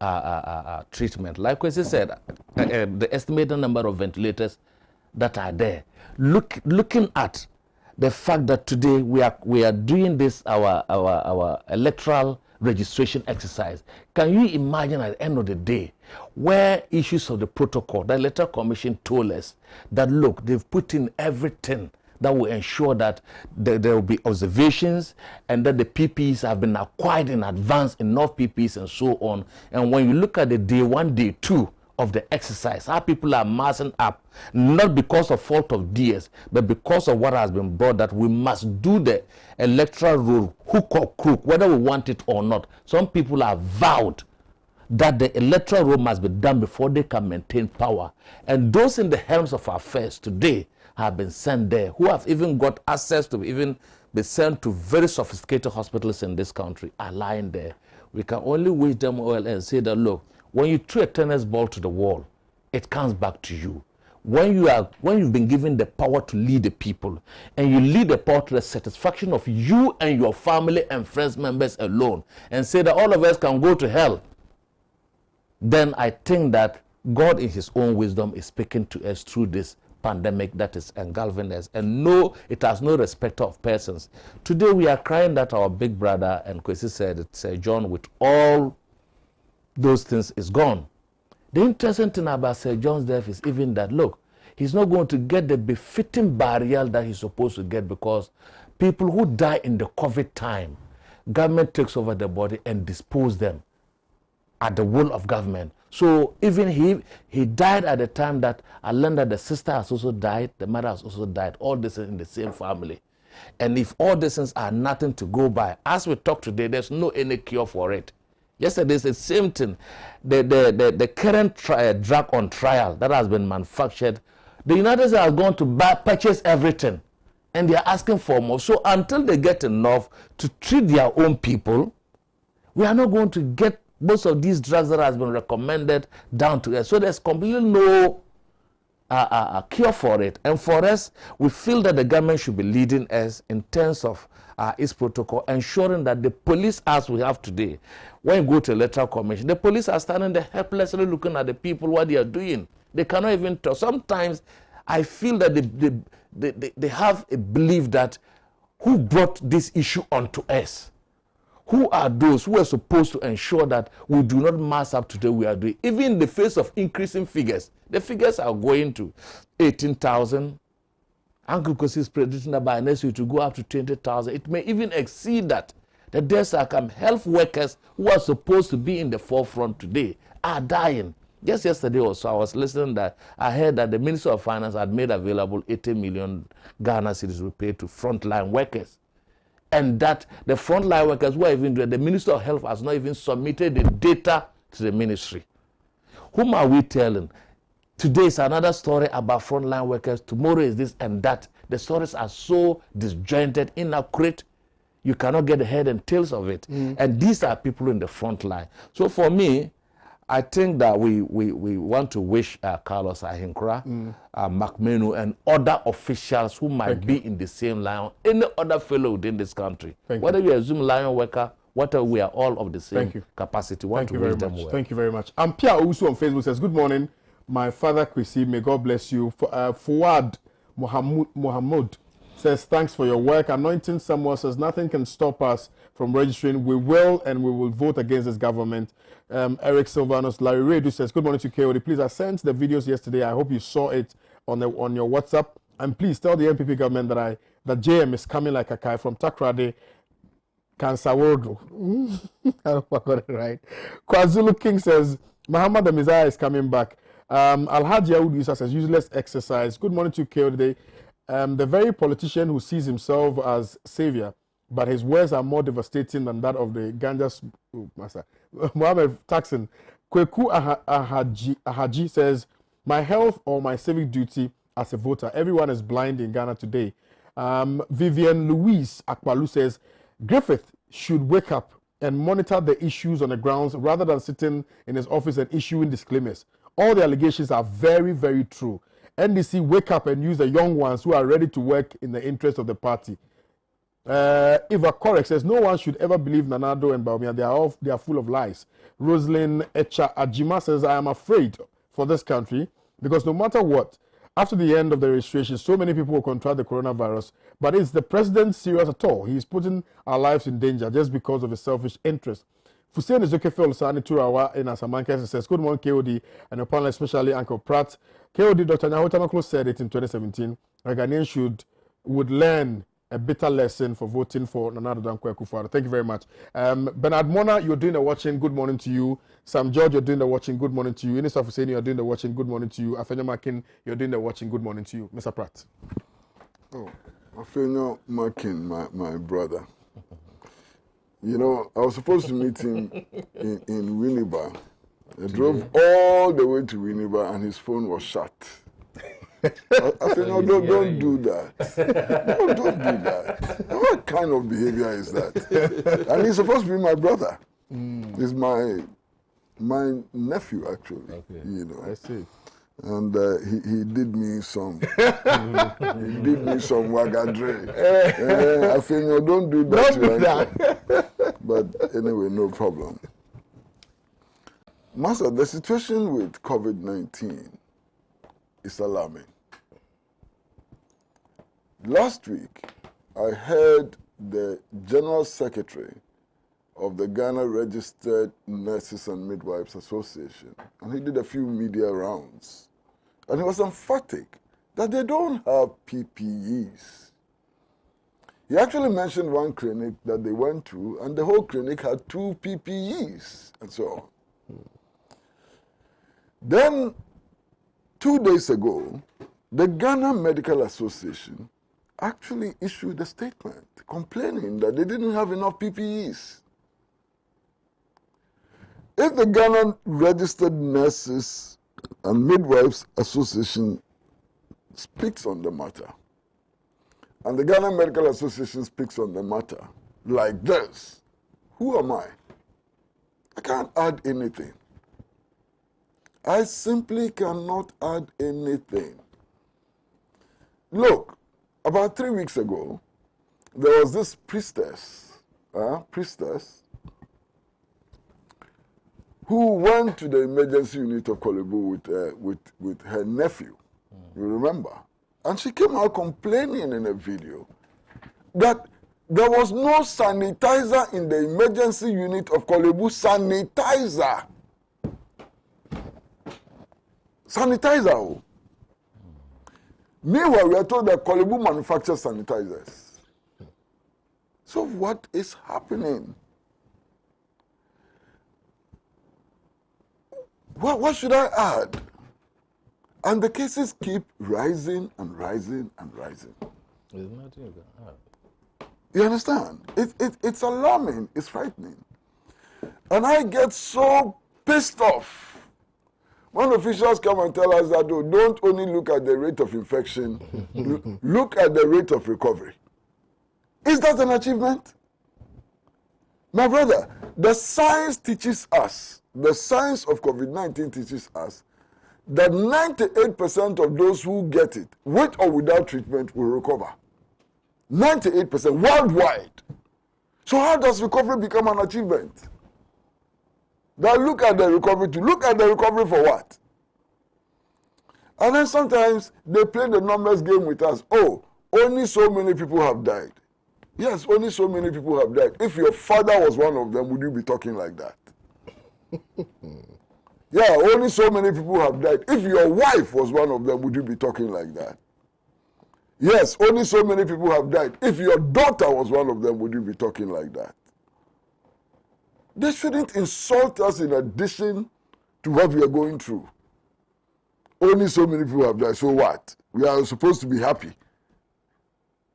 treatment. Like Kwesi said, the estimated number of ventilators that are there. Looking at the fact that today we are doing this our electoral registration exercise. Can you imagine at the end of the day where issues of the protocol, the electoral commission told us that look, they've put in everything that will ensure that there will be observations and that the PPEs have been acquired in advance, enough PPEs and so on. And when you look at the day 1, day 2 of the exercise, how people are massing up, not because of fault of DS, but because of what has been brought, that we must do the electoral roll, hook or crook, whether we want it or not. Some people are vowed that the electoral roll must be done before they can maintain power. And those in the helms of affairs today have been sent there, who have even got access to even be sent to very sophisticated hospitals in this country, are lying there. We can only wish them well and say that, look, when you throw a tennis ball to the wall, it comes back to you. When you've been given the power to lead the people, and you lead the power to the satisfaction of you and your family and friends members alone, and say that all of us can go to hell, then I think that God in his own wisdom is speaking to us through this pandemic that is engulfing us. And no, it has no respect of persons. Today we are crying that our big brother, and Kwesi said it, Sir John, with all those things is gone. The interesting thing about Sir John's death is even that, look, he's not going to get the befitting burial that he's supposed to get, because people who die in the COVID time, government takes over the body and dispose them at the will of government. So even he died at the time that I learned that the sister has also died, the mother has also died, all this in the same family. And if all these things are nothing to go by, as we talk today, there's no any cure for it. Yesterday, it's the same thing. The current drug on trial that has been manufactured, the United States are going to purchase everything, and they are asking for more. So until they get enough to treat their own people, we are not going to get most of these drugs that has been recommended down to us. So there's completely no cure for it. And for us, we feel that the government should be leading us in terms of its protocol, ensuring that the police, as we have today, when you go to electoral commission, the police are standing there helplessly looking at the people, what they are doing. They cannot even talk. Sometimes I feel that they have a belief that who brought this issue onto us? Who are those who are supposed to ensure that we do not mess up today we are doing? Even in the face of increasing figures, the figures are going to 18,000. Uncle Kwesi is predicting that by next week to go up to 20,000. It may even exceed that. The deaths are come. Health workers who are supposed to be in the forefront today are dying. Just yesterday also, I was listening that I heard that the Minister of Finance had made available 80 million Ghana cedis to pay to frontline workers. And that the frontline workers who are even doing, the Minister of Health has not even submitted the data to the ministry. Whom are we telling? Today is another story about frontline workers. Tomorrow is this and that. The stories are so disjointed, inaccurate. You cannot get the head and tails of it. And these are people in the front line. So for me, I think that we want to wish Carlos Ahinkra, McMenu, and other officials who might be in the same line, any other fellow within this country. Whether you assume lion worker, whatever, we are all of the same capacity. Want to wish them well. Thank you very much. Pia Owusu on Facebook says, good morning, my father Kwesi, may God bless you. Fuad Muhammad says, thanks for your work. Anointing Samuel says, nothing can stop us from registering. We will, and we will vote against this government. Eric Silvanos, Larry Redu says, good morning to KOD. Please, I sent the videos yesterday. I hope you saw it on your WhatsApp. And please tell the MPP government that JM is coming like a guy from Takrade, Kansawodo. I hope I got it right. KwaZulu King says, Muhammad the Messiah is coming back. Alhaji Audu Isa says, useless exercise. Good morning to KOD. The very politician who sees himself as savior, but his words are more devastating than that of the ganja master. Mohammed Taxon. Kweku Ahaji says, my health or my civic duty as a voter. Everyone is blind in Ghana today. Vivian Louise Akwalu says, Griffith should wake up and monitor the issues on the grounds rather than sitting in his office and issuing disclaimers. All the allegations are very, very true. NDC, wake up and use the young ones who are ready to work in the interest of the party. Eva Korek says, no one should ever believe Nanado and Baumia. They are full of lies. Rosalind Echa Ajima says, I am afraid for this country because no matter what, after the end of the registration, so many people will contract the coronavirus. But is the president serious at all? He is putting our lives in danger just because of his selfish interest. Fuseni Zokefel Sani Turawa in Asamanka says, good morning, KOD, and your panel, especially Uncle Pratt. KOD, Dr. Nyahotamaklo said it in 2017. A Ghanaian would learn a bitter lesson for voting for Nana Dankwa Akufo-Addo. Thank you very much. Bernard Mona, you're doing the watching. Good morning to you. Sam George, you're doing the watching. Good morning to you. Inisa Fuseni, you're doing the watching. Good morning to you. Afenya Makin, you're doing the watching. Good morning to you. Mr. Pratt. Oh, Afenya Makin, my brother. You know, I was supposed to meet him in Winneba. I drove all the way to Winneba and his phone was shut. I said, no, don't do that. No, don't do that. What kind of behavior is that? And he's supposed to be my brother. He's my nephew, actually. Okay. You know. I see. And he did me some wagadre. I said, no, don't do that. Don't do that. But anyway, no problem. Master, the situation with COVID-19 is alarming. Last week, I heard the General Secretary of the Ghana Registered Nurses and Midwives Association, and he did a few media rounds, and he was emphatic that they don't have PPEs. He actually mentioned one clinic that they went to, and the whole clinic had 2 PPEs, and so on. Then, 2 days ago, the Ghana Medical Association actually issued a statement complaining that they didn't have enough PPEs. If the Ghana Registered Nurses and Midwives Association speaks on the matter, and the Ghana Medical Association speaks on the matter like this, who am I? I can't add anything. I simply cannot add anything. Look, about 3 weeks ago, there was this priestess, who went to the emergency unit of Kolebu with her nephew. You remember? And she came out complaining in a video that there was no sanitizer in the emergency unit of Kolebu. Sanitizer. Sanitizer. Oh. Meanwhile, we are told that Kolebu manufactures sanitizers. So what is happening? What should I add? And the cases keep rising and rising and rising. There's nothing you can add. You understand? It's alarming. It's frightening. And I get so pissed off when officials come and tell us that, oh, don't only look at the rate of infection, look at the rate of recovery. Is that an achievement? My brother, the science teaches us, the science of COVID-19 teaches us that 98% of those who get it, with or without treatment, will recover. 98% worldwide. So how does recovery become an achievement? Now look at the recovery to look at the recovery for what? And then sometimes they play the numbers game with us. Oh, only so many people have died. Yes, only so many people have died. If your father was one of them, would you be talking like that? Yeah, only so many people have died. If your wife was one of them, would you be talking like that? Yes, only so many people have died. If your daughter was one of them, would you be talking like that? They shouldn't insult us in addition to what we are going through. Only so many people have died. So what? We are supposed to be happy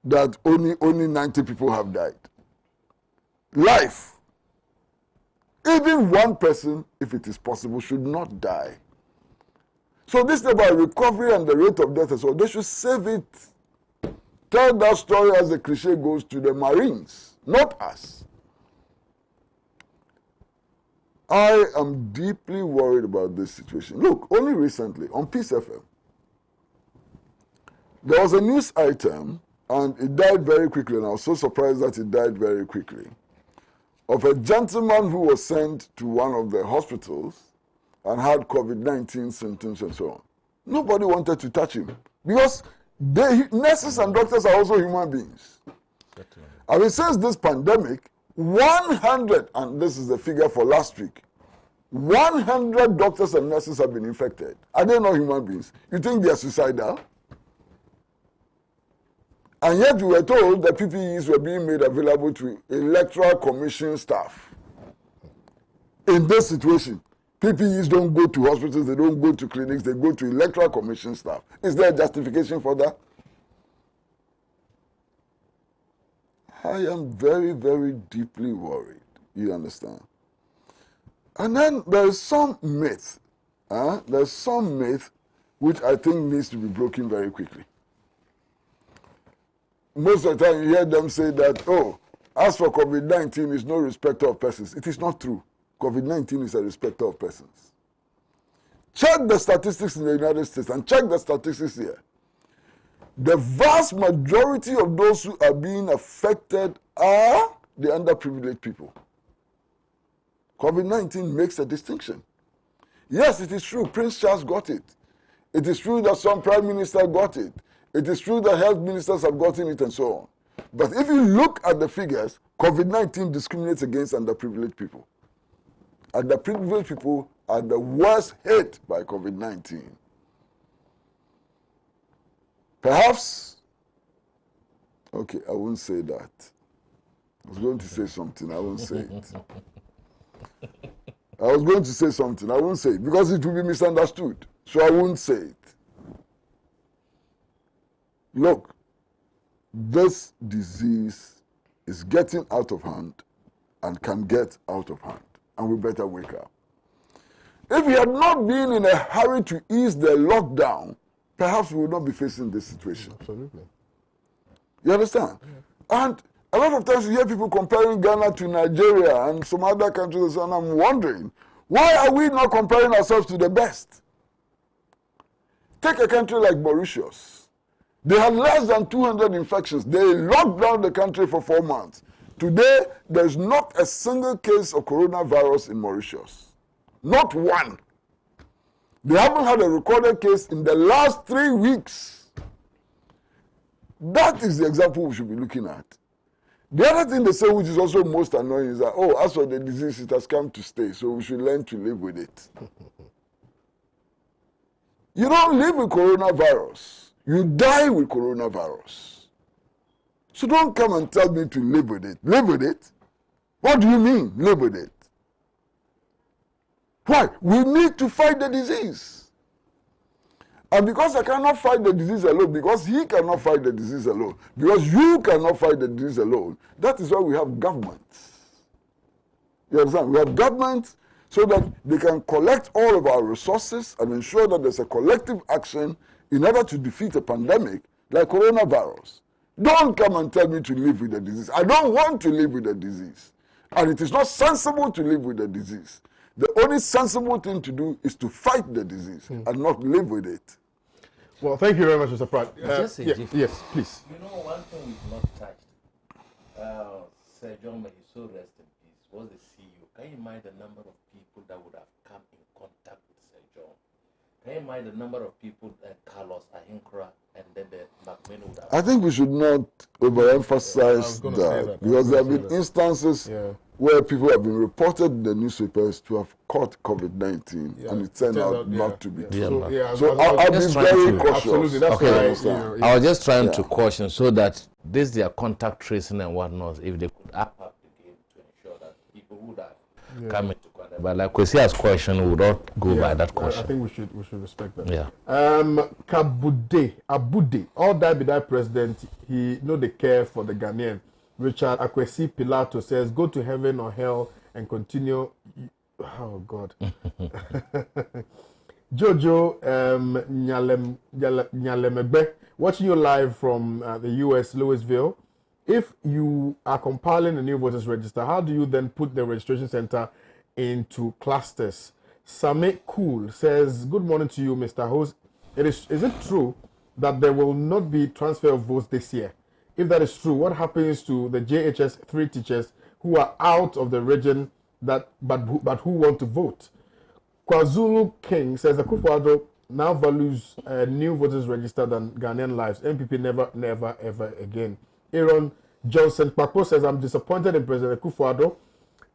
that only 90 people have died. Life. Even one person, if it is possible, should not die. So this is about recovery and the rate of death as well. They should save it. Tell that story, as the cliche goes, to the Marines, not us. I am deeply worried about this situation. Look, only recently on Peace FM, there was a news item, and it died very quickly, and I was so surprised that it died very quickly, of a gentleman who was sent to one of the hospitals and had COVID-19 symptoms and so on. Nobody wanted to touch him because nurses and doctors are also human beings. I mean, since this pandemic, 100, and this is the figure for last week, 100 doctors and nurses have been infected. Are they not human beings? You think they are suicidal? And yet we were told that PPEs were being made available to electoral commission staff. In this situation, PPEs don't go to hospitals, they don't go to clinics, they go to electoral commission staff. Is there a justification for that? I am very, very deeply worried. You understand? And then there's some myth. There's some myth which I think needs to be broken very quickly. Most of the time you hear them say that, oh, as for COVID-19, it's no respecter of persons. It is not true. COVID-19 is a respecter of persons. Check the statistics in the United States and check the statistics here. The vast majority of those who are being affected are the underprivileged people. COVID-19 makes a distinction. Yes, it is true, Prince Charles got it. It is true that some prime minister got it. It is true that health ministers have gotten it and so on. But if you look at the figures, COVID-19 discriminates against underprivileged people. Underprivileged people are the worst hit by COVID-19. Perhaps, okay, I won't say that. I was going to say something, I won't say it. I was going to say something, I won't say it, because it will be misunderstood. So I won't say it. Look, this disease is getting out of hand and can get out of hand, and we better wake up. If we had not been in a hurry to ease the lockdown, perhaps we would not be facing this situation. Absolutely. You understand? Yeah. And a lot of times you hear people comparing Ghana to Nigeria and some other countries, and I'm wondering, why are we not comparing ourselves to the best? Take a country like Mauritius. They had less than 200 infections. They locked down the country for 4 months. Today, there's not a single case of coronavirus in Mauritius. Not one. They haven't had a recorded case in the last 3 weeks. That is the example we should be looking at. The other thing they say, which is also most annoying, is that, oh, as for the disease, it has come to stay, so we should learn to live with it. You don't live with coronavirus. You die with coronavirus. So don't come and tell me to live with it. Live with it? What do you mean, live with it? Why? We need to fight the disease. And because I cannot fight the disease alone, because he cannot fight the disease alone, because you cannot fight the disease alone, that is why we have governments. You understand? We have governments so that they can collect all of our resources and ensure that there's a collective action in order to defeat a pandemic like coronavirus. Don't come and tell me to live with the disease. I don't want to live with the disease. And it is not sensible to live with the disease. The only sensible thing to do is to fight the disease and not live with it. Well, thank you very much, Mr. Pratt. Yes, please. You know, one thing we've not touched, Sir John, may he so rest in peace, was the CEO. Can you mind the number of people that would have come in contact with Sir John? Can you mind the number of people, Carlos Ahinkra, and then the McMahon would have... I think we should not overemphasize that, because there have been instances where people have been reported in the newspapers to have caught COVID-19, and it turned out not to be true. So I'll be very cautious. Absolutely, that's okay. I was just trying to caution so that this their contact tracing and whatnot, if they could up the game to ensure that people would have come into contact. But like Kwesi has question, we would not go by that caution. I think we should respect that. Yeah. Abude, all that be that president, he know the care for the Ghanaian. Richard Akwesi Pilato says, go to heaven or hell and continue. Oh, God. Jojo Nyalemegbe, watching you live from the U.S., Louisville. If you are compiling a new voters register, how do you then put the registration center into clusters? Same Cool says, good morning to you, Mr. Host. Is it true that there will not be transfer of votes this year? If that is true, what happens to the JHS 3 teachers who are out of the region but who want to vote? KwaZulu King says the Akufo-Addo now values new voters register than Ghanaian lives. MPP never, ever again. Aaron Johnson Pakpo says, I'm disappointed in President Akufo-Addo.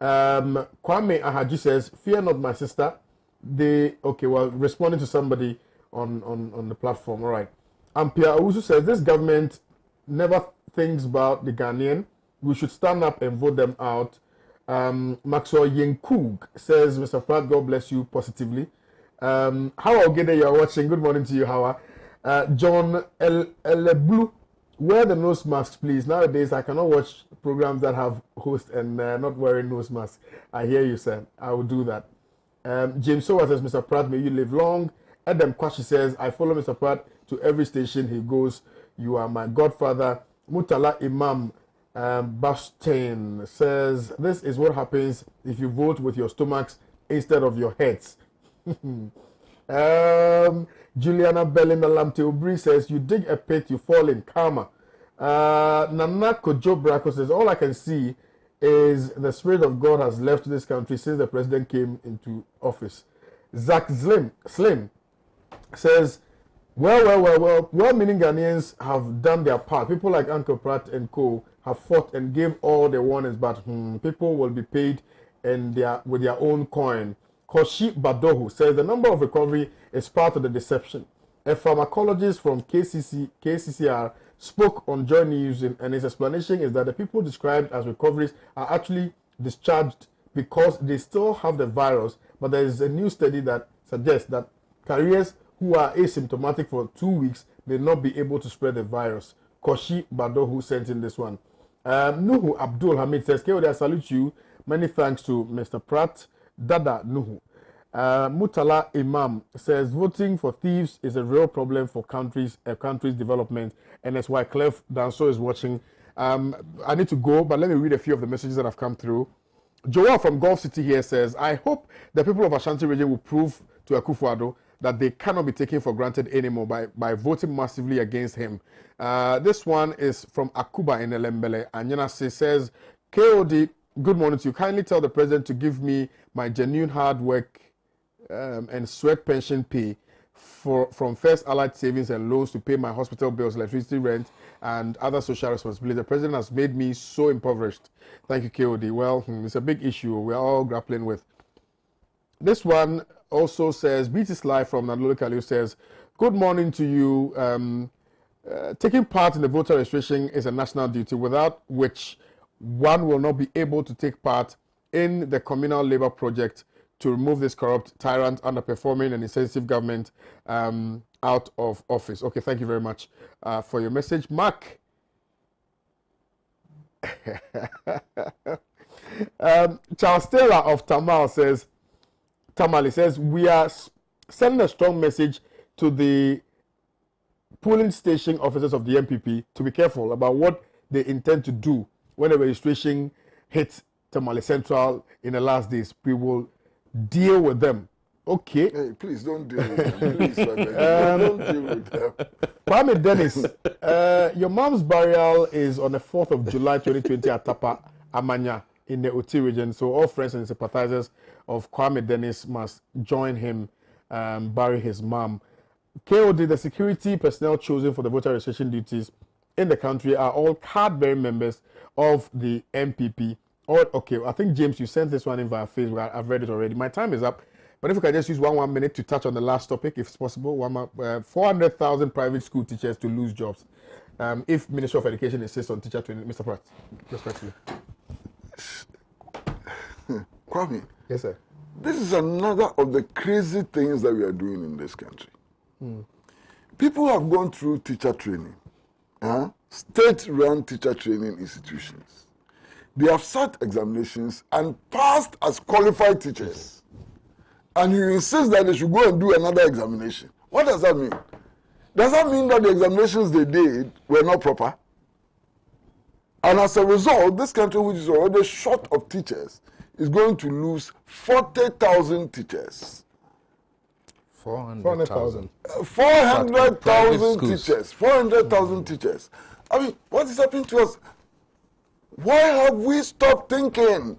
Kwame Ahaji says, fear not, my sister. Responding to somebody on the platform. All right. Kwame Owusu says, this government never thinks about the Ghanaian. We should stand up and vote them out. Maxwell Yenkug says, Mr. Pratt, God bless you positively. Hawa Ogede, you are watching. Good morning to you, Hawa. John Eleblu, wear the nose masks, please. Nowadays, I cannot watch programs that have hosts and not wearing nose masks. I hear you, sir. I will do that. James Sowa says, Mr. Pratt, may you live long. Adam Kwashi says, I follow Mr. Pratt to every station he goes. You are my godfather. Mutala Imam Bastain says, this is what happens if you vote with your stomachs instead of your heads. Juliana Belinda Lamte Obri says, you dig a pit, you fall in karma. Nana Kojo Braco says, all I can see is the Spirit of God has left this country since the president came into office. Zach Slim says, well-meaning Ghanaians have done their part. People like Uncle Pratt and co. have fought and gave all their warnings, but people will be paid with their own coin. Koshi Badohu says the number of recovery is part of the deception. A pharmacologist from KCCR spoke on Joy News, and his explanation is that the people described as recoveries are actually discharged because they still have the virus, but there is a new study that suggests that carriers who are asymptomatic for 2 weeks may not be able to spread the virus. Koshi Badohu sent in this one. Nuhu Abdul Hamid says, KOD, I salute you. Many thanks to Mr. Pratt. Dada Nuhu. Mutala Imam says, voting for thieves is a real problem for country's development. And that's why Clef Danso is watching. I need to go, but let me read a few of the messages that have come through. Joel from Gulf City here says, I hope the people of Ashanti region will prove to Akufo-Addo that they cannot be taken for granted anymore by voting massively against him. This one is from Akuba in Elembele. Anyanase says, KOD, good morning to you. Kindly tell the president to give me my genuine hard work and sweat pension pay from First Allied Savings and Loans to pay my hospital bills, electricity, rent, and other social responsibilities. The president has made me so impoverished. Thank you, KOD. Well, it's a big issue we're all grappling with. This one also says, Beatis Live from Nadolo Kaliu says, good morning to you. Taking part in the voter registration is a national duty, without which one will not be able to take part in the communal labor project to remove this corrupt, tyrant, underperforming and insensitive government out of office. Okay, thank you very much for your message. Mark. Charles Taylor of Tamale says, we are sending a strong message to the polling station officers of the MPP to be careful about what they intend to do when the registration hits Tamale Central in the last days. We will deal with them. Okay. Hey, please don't deal with them. Please, don't deal with them. Kwame Dennis, your mom's burial is on the 4th of July 2020 at Tapa Amanya in the Oti region. So all friends and sympathizers of Kwame Dennis must join him bury his mom. KOD, the security personnel chosen for the voter registration duties in the country are all card-bearing members of the MPP. Okay, I think, James, you sent this one in via Facebook. I've read it already. My time is up. But if we can just use one minute to touch on the last topic, if it's possible. 400,000 private school teachers to lose jobs. If Ministry of Education insists on teacher training. Mr. Pratt, respectfully. Kwame. Yes, sir. This is another of the crazy things that we are doing in this country. People have gone through teacher training, state-run teacher training institutions. They have sat examinations and passed as qualified teachers. And you insist that they should go and do another examination. What does that mean? Does that mean that the examinations they did were not proper? And as a result, this country, which is already short of teachers, is going to lose 40,000 teachers. 400,000. 400,000 teachers. 400,000 teachers. I mean, what is happening to us? Why have we stopped thinking?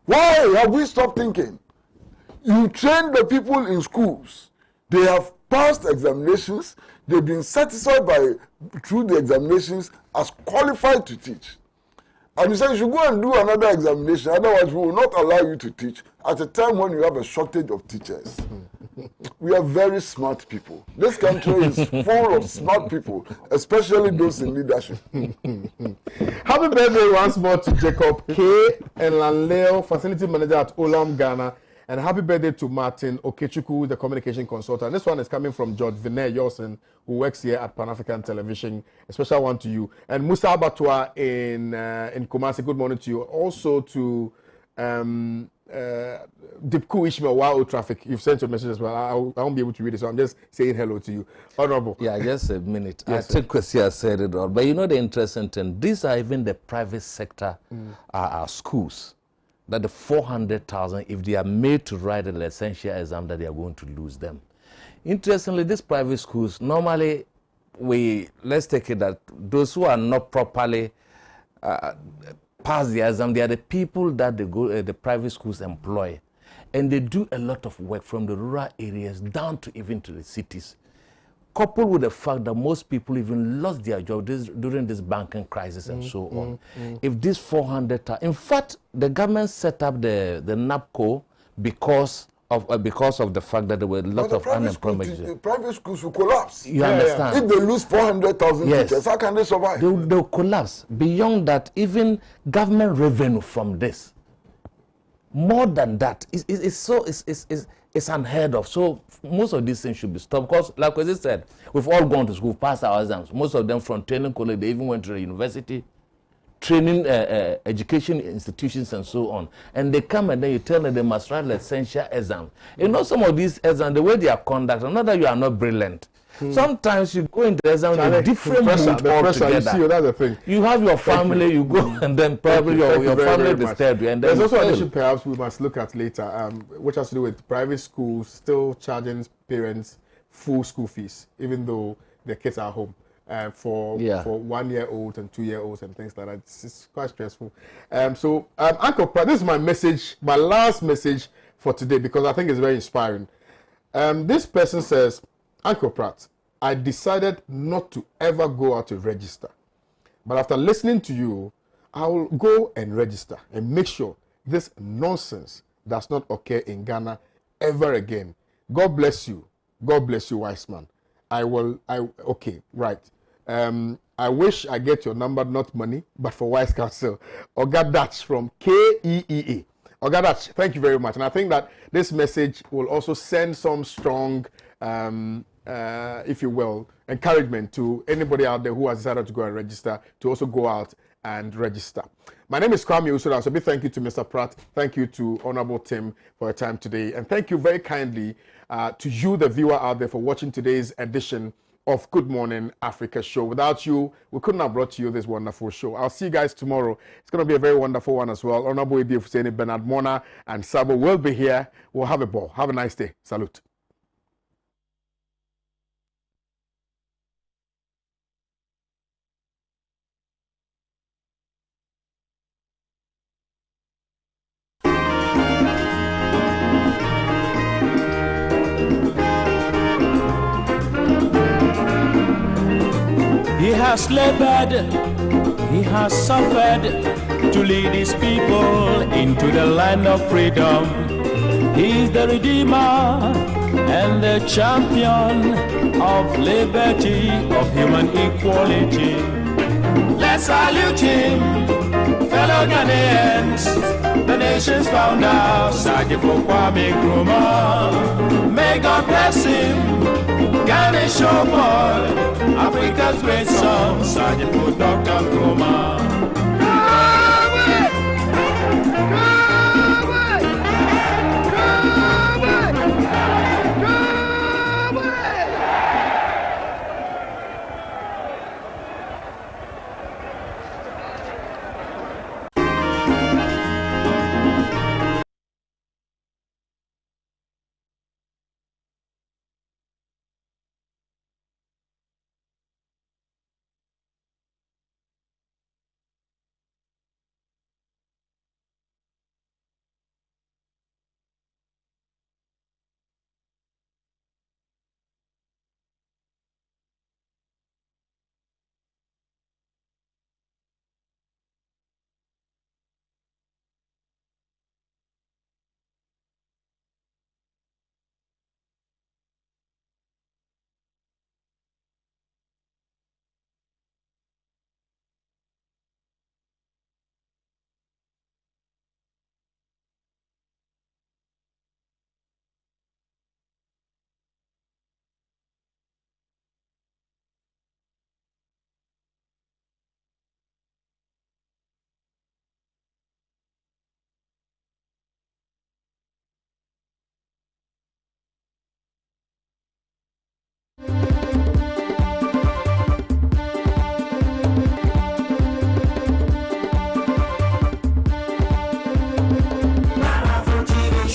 Why have we stopped thinking? You train the people in schools. They have passed examinations. They've been satisfied through the examinations as qualified to teach. And you say you should go and do another examination, otherwise we will not allow you to teach at a time when you have a shortage of teachers. We are very smart people. This country is full of smart people, especially those in leadership. Happy birthday once more to Jacob K. and Lanleo, facility manager at Olam, Ghana. And happy birthday to Martin Okechukwu, the communication consultant. This one is coming from George Vinay Yosen, who works here at Pan-African Television. A special one to you. And Musa Abatwa in Kumasi, good morning to you. Also to Dipku Ishmael, Wow Traffic. You've sent your message as well. I won't be able to read it, so I'm just saying hello to you. Honorable. Yeah, just a minute. Yes, I think Kwesi has said it all. But you know the interesting thing, these are even the private sector schools. That the 400,000, if they are made to write an essential exam, that they are going to lose them. Interestingly, these private schools, normally, let's take it that those who are not properly pass the exam, they are the people that the private schools employ. And they do a lot of work from the rural areas down to even to the cities. Coupled with the fact that most people even lost their job during this banking crisis and so on. If this 400,000, in fact, the government set up the NAPCO because of the fact that there were a lot of unemployment. The private schools will collapse. You understand? If they lose 400,000 teachers, how can they survive? They'll collapse. Beyond that, even government revenue from this, more than that, it's unheard of. So most of these things should be stopped because, like I said, we've all gone to school, passed our exams. Most of them from training college, they even went to the university, training education institutions and so on. And they come and then you tell them they must write essential exams. You know, some of these exams, the way they are conducted, not that you are not brilliant, Sometimes you go in the exam with a different pressure, mood the pressure, altogether. you see, that's the thing. You have your family, you go, and then probably your family disturb you. And then there's also an issue perhaps we must look at later, which has to do with private schools still charging parents full school fees, even though their kids are home. For 1 year olds and 2 year olds and things like that. It's quite stressful. Uncle Pratt, this is my message, my last message for today, because I think it's very inspiring. This person says, Uncle Pratt, I decided not to ever go out to register. But after listening to you, I will go and register and make sure this nonsense does not occur in Ghana ever again. God bless you. God bless you, wise man. Okay, right. I wish I get your number, not money, but for wise counsel. Oga Dutch from KEEA. Oga Dutch, thank you very much. And I think that this message will also send some strong, if you will, encouragement to anybody out there who has decided to go and register, to also go out and register. My name is Kwame Owusu Danso. Big thank you to Mr. Pratt. Thank you to Honorable Tim for your time today. And thank you very kindly to you, the viewer out there, for watching today's edition of Good Morning Africa show. Without you, we couldn't have brought to you this wonderful show. I'll see you guys tomorrow. It's going to be a very wonderful one as well. Honorable Idi Fuseni, Bernard Mona, and Sabo will be here. We'll have a ball. Have a nice day. Salute. He has labored, he has suffered to lead his people into the land of freedom. He is the Redeemer and the champion of liberty, of human equality. Let's salute him, fellow Ghanaians, the nation's founder, Sergeant Kwame Nkrumah. May God bless him, Ghana showboy, Africa's great song, Sergeant Dr. Nkrumah.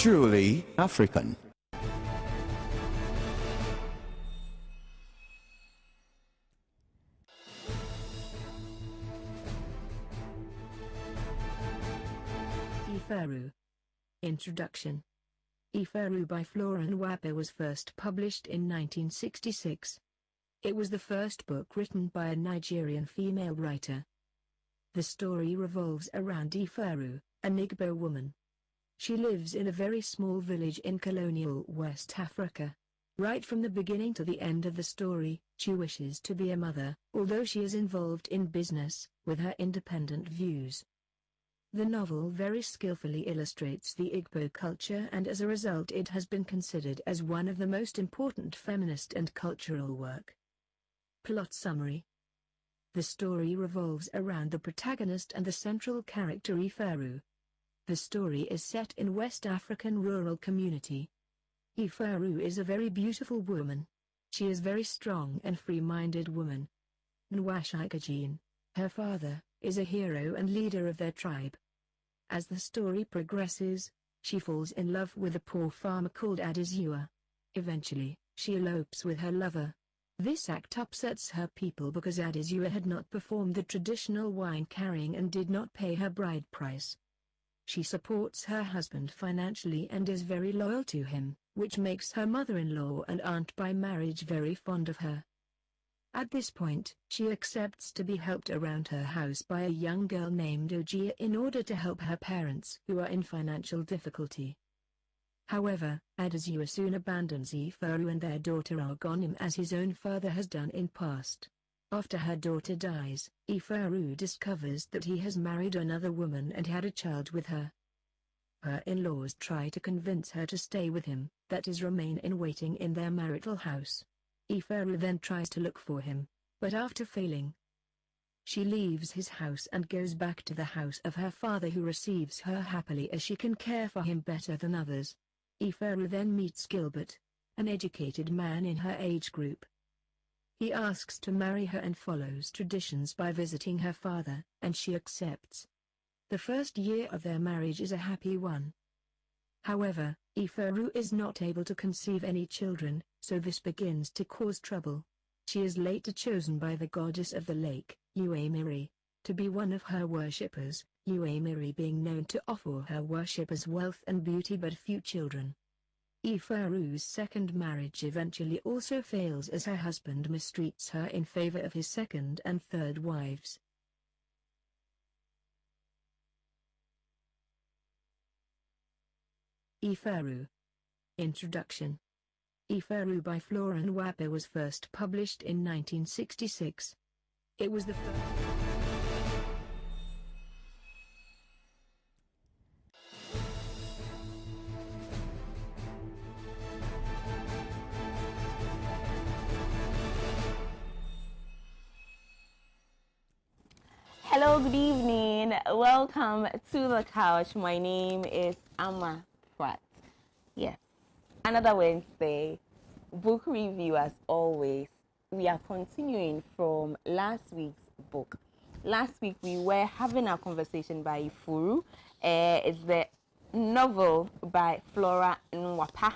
Truly African. Iferu. Introduction. Iferu by Flora Nwapa was first published in 1966. It was the first book written by a Nigerian female writer. The story revolves around Iferu, an Igbo woman. She lives in a very small village in colonial West Africa. Right from the beginning to the end of the story, she wishes to be a mother, although she is involved in business, with her independent views. The novel very skillfully illustrates the Igbo culture, and as a result it has been considered as one of the most important feminist and cultural work. Plot summary. The story revolves around the protagonist and the central character Iferu. The story is set in West African rural community. Iferu is a very beautiful woman. She is very strong and free-minded woman. Nwashikajin, her father, is a hero and leader of their tribe. As the story progresses, she falls in love with a poor farmer called Adizua. Eventually, she elopes with her lover. This act upsets her people because Adizua had not performed the traditional wine carrying and did not pay her bride price. She supports her husband financially and is very loyal to him, which makes her mother-in-law and aunt by marriage very fond of her. At this point, she accepts to be helped around her house by a young girl named Ojia in order to help her parents who are in financial difficulty. However, Adizua soon abandons Iferu and their daughter Argonim as his own father has done in past. After her daughter dies, Iferu discovers that he has married another woman and had a child with her. Her in-laws try to convince her to stay with him, that is remain in waiting in their marital house. Iferu then tries to look for him, but after failing, she leaves his house and goes back to the house of her father who receives her happily as she can care for him better than others. Iferu then meets Gilbert, an educated man in her age group. He asks to marry her and follows traditions by visiting her father, and she accepts. The first year of their marriage is a happy one. However, Iferu is not able to conceive any children, so this begins to cause trouble. She is later chosen by the goddess of the lake, Uamiri, to be one of her worshippers, Uamiri being known to offer her worshippers wealth and beauty but few children. Iferu's second marriage eventually also fails as her husband mistreats her in favor of his second and third wives. Iferu. Introduction. Iferu by Flora Nwape was first published in 1966. It was the first. Hello, good evening. Welcome to the couch. My name is Pratt. Yes, another Wednesday. Book review as always. We are continuing from last week's book. Last week we were having a conversation by Ifuru. It's the novel by Flora Nwape.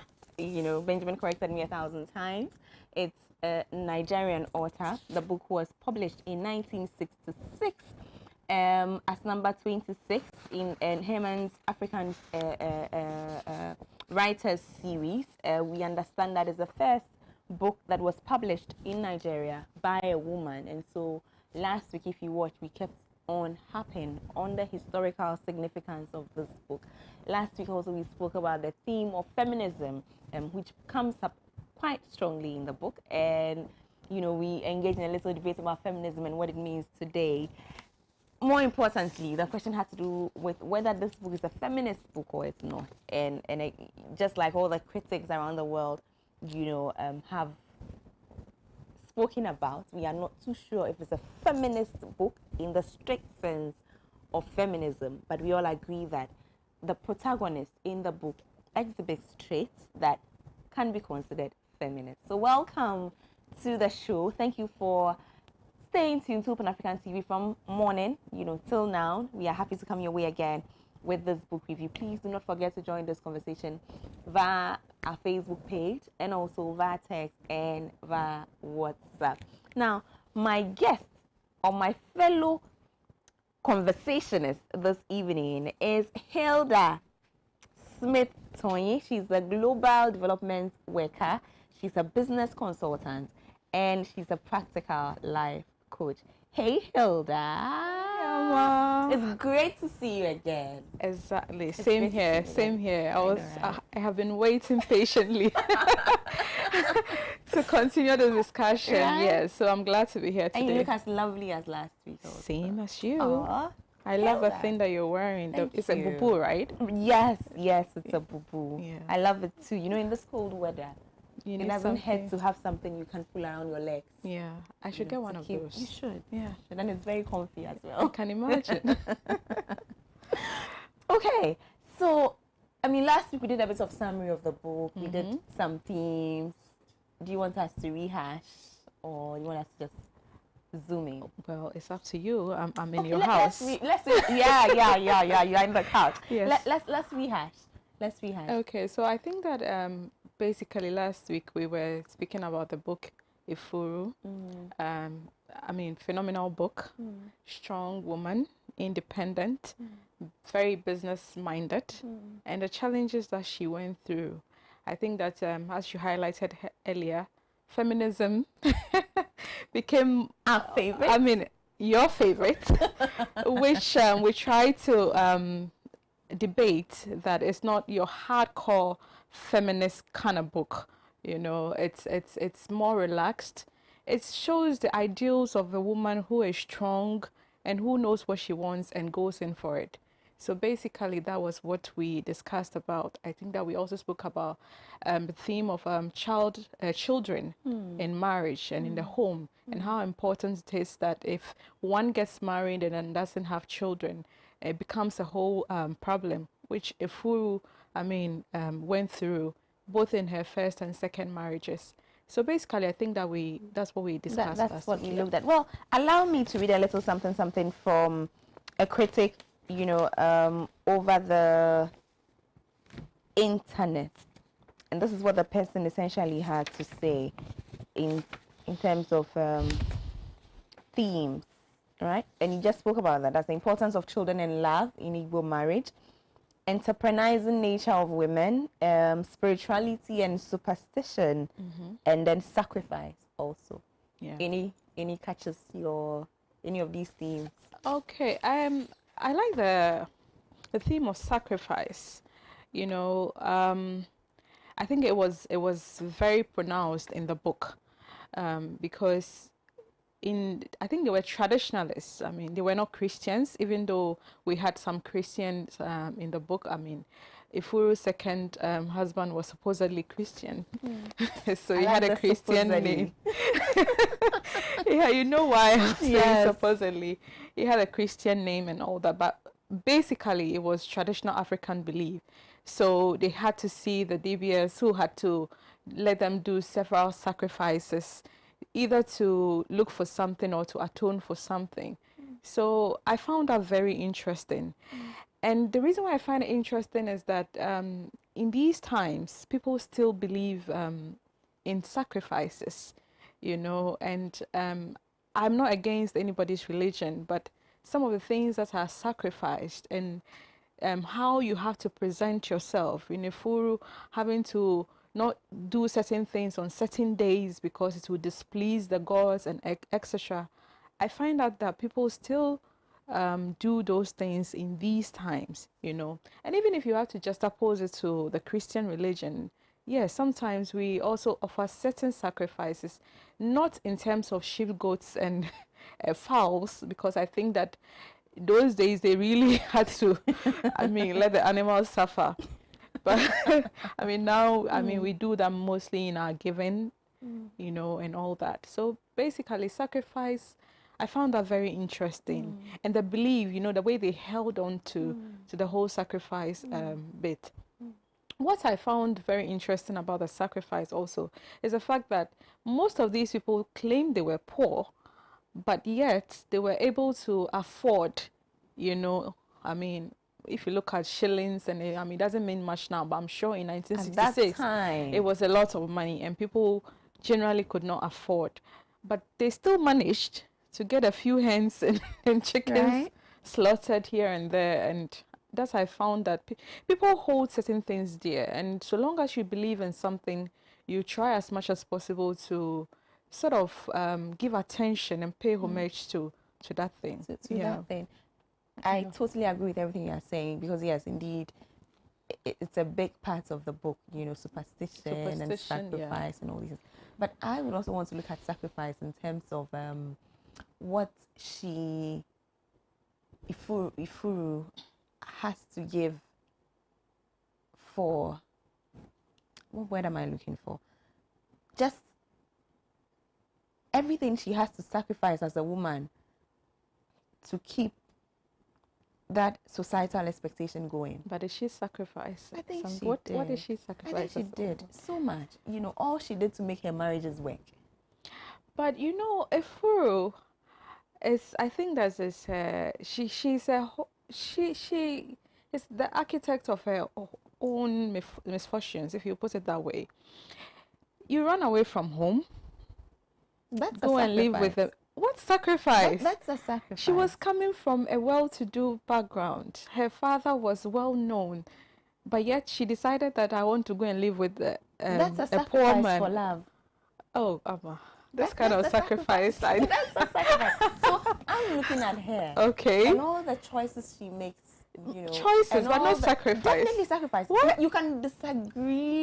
Benjamin corrected me 1,000 times. It's a Nigerian author. The book was published in 1966 as number 26 in Herman's African Writers series. We understand that is the first book that was published in Nigeria by a woman. And so last week, if you watched, we kept on harping on the historical significance of this book. Last week also we spoke about the theme of feminism, which comes up quite strongly in the book, and we engaged in a little debate about feminism and what it means today. More importantly, the question had to do with whether this book is a feminist book or it's not, and just like all the critics around the world, have spoken about, we are not too sure if it's a feminist book in the strict sense of feminism, but we all agree that the protagonist in the book exhibits traits that can be considered feminist. So welcome to the show. Thank you for staying tuned to Pan African TV from morning, till now. We are happy to come your way again with this book review. Please do not forget to join this conversation via our Facebook page and also via text and via WhatsApp. Now, my guest or my fellow conversationist this evening is Hilda Smith-Tonyi. She's a global development worker. She's a business consultant and she's a practical life coach. Hey, Hilda. It's great to see you again. Exactly. Same here. Same here. I have been waiting patiently to continue the discussion. Right? Yes. So I'm glad to be here today. And you look as lovely as last week. Also. Same as you. Aww. I love the thing that you're wearing. It's a bubu, right? Yes, it's a bubu. Yeah. I love it too. In this cold weather, it doesn't hurt to have something you can pull around your legs. Yeah, I should get one of those. You should. Yeah. And then it's very comfy as well. I can imagine. Okay, so, last week we did a bit of summary of the book. We did some themes, do you want us to rehash, or do you want us to just zoom in? Well, it's up to you. I'm in Okay, your house. Yeah. You're in the couch. Yes. Let's rehash. Let's rehash. Okay, so I think that basically last week we were speaking about the book Ifuru. I mean, phenomenal book. Strong woman, independent, very business-minded, and the challenges that she went through. I think that, as you highlighted earlier, feminism became our favorite. I mean, your favorite, which we try to debate that it's not your hardcore feminist kind of book. You know, it's more relaxed. It shows the ideals of a woman who is strong and who knows what she wants and goes in for it. So basically, that was what we discussed about. I think that we also spoke about the theme of children in marriage and in the home, and how important it is that if one gets married and then doesn't have children, it becomes a whole problem, which Ifuru, went through both in her first and second marriages. So basically, I think that that's what we discussed. That's what we looked at. Well, allow me to read a little something from a critic, you know, over the internet. And this is what the person essentially had to say in terms of themes, right? And you just spoke about that. That's the importance of children and love in Igbo marriage, entrepreneurising nature of women, spirituality and superstition, and then sacrifice also. Yeah. Any catches any of these themes? Okay. I like the theme of sacrifice. You know, I think it was very pronounced in the book, because I think they were traditionalists. I mean, they were not Christians, even though we had some Christians in the book. I mean, Ifuru's second husband was supposedly Christian. So he had a Christian name. Yeah, you know why I'm saying supposedly. He had a Christian name and all that, but basically it was traditional African belief. So they had to see the DBS who had to let them do several sacrifices, either to look for something or to atone for something. So I found that very interesting. And the reason why I find it interesting is that in these times, people still believe in sacrifices, you know, and I'm not against anybody's religion, but some of the things that are sacrificed and how you have to present yourself in Ifuru, having to not do certain things on certain days because it will displease the gods and etc. I find out that people still do those things in these times, you know. And even if you have to juxtapose it to the Christian religion, yes, sometimes we also offer certain sacrifices, not in terms of sheep, goats, and fowls, because I think that those days they really had to, let the animals suffer. But I mean, now, we do that mostly in our giving, you know, and all that. So basically, sacrifice, I found that very interesting. And the belief, you know, the way they held on to the whole sacrifice bit. What I found very interesting about the sacrifice also is the fact that most of these people claimed they were poor, but yet they were able to afford, you know, if you look at shillings, and it doesn't mean much now, but I'm sure in 1966 it was a lot of money and people generally could not afford. But they still managed to get a few hens and chickens slaughtered here and there. And that's I found that people hold certain things dear. And so long as you believe in something, you try as much as possible to sort of give attention and pay homage to that thing. To that thing. I totally agree with everything you're saying, because yes, indeed, it's a big part of the book, you know, superstition and sacrifice and all these things. But I would also want to look at sacrifice in terms of what Ifuru has to give for, what word am I looking for? Just everything she has to sacrifice as a woman to keep that societal expectation going. But did she sacrifice? I think she what, did. What did she sacrifice? I think she did so much. You know, all she did to make her marriages work. But you know, Efuru is, I think there's this, she is the architect of her own misfortunes, if you put it that way. You run away from home. That's go and live with them. What sacrifice? That's a sacrifice. She was coming from a well-to-do background. Her father was well known, but yet she decided that I want to go and live with that's a poor sacrifice man. for love. Oh, this kind of sacrifice. That's a sacrifice. So I'm looking at her. Okay. And all the choices she makes, you know. Choices, but not sacrifice. Definitely sacrifice. What? You can disagree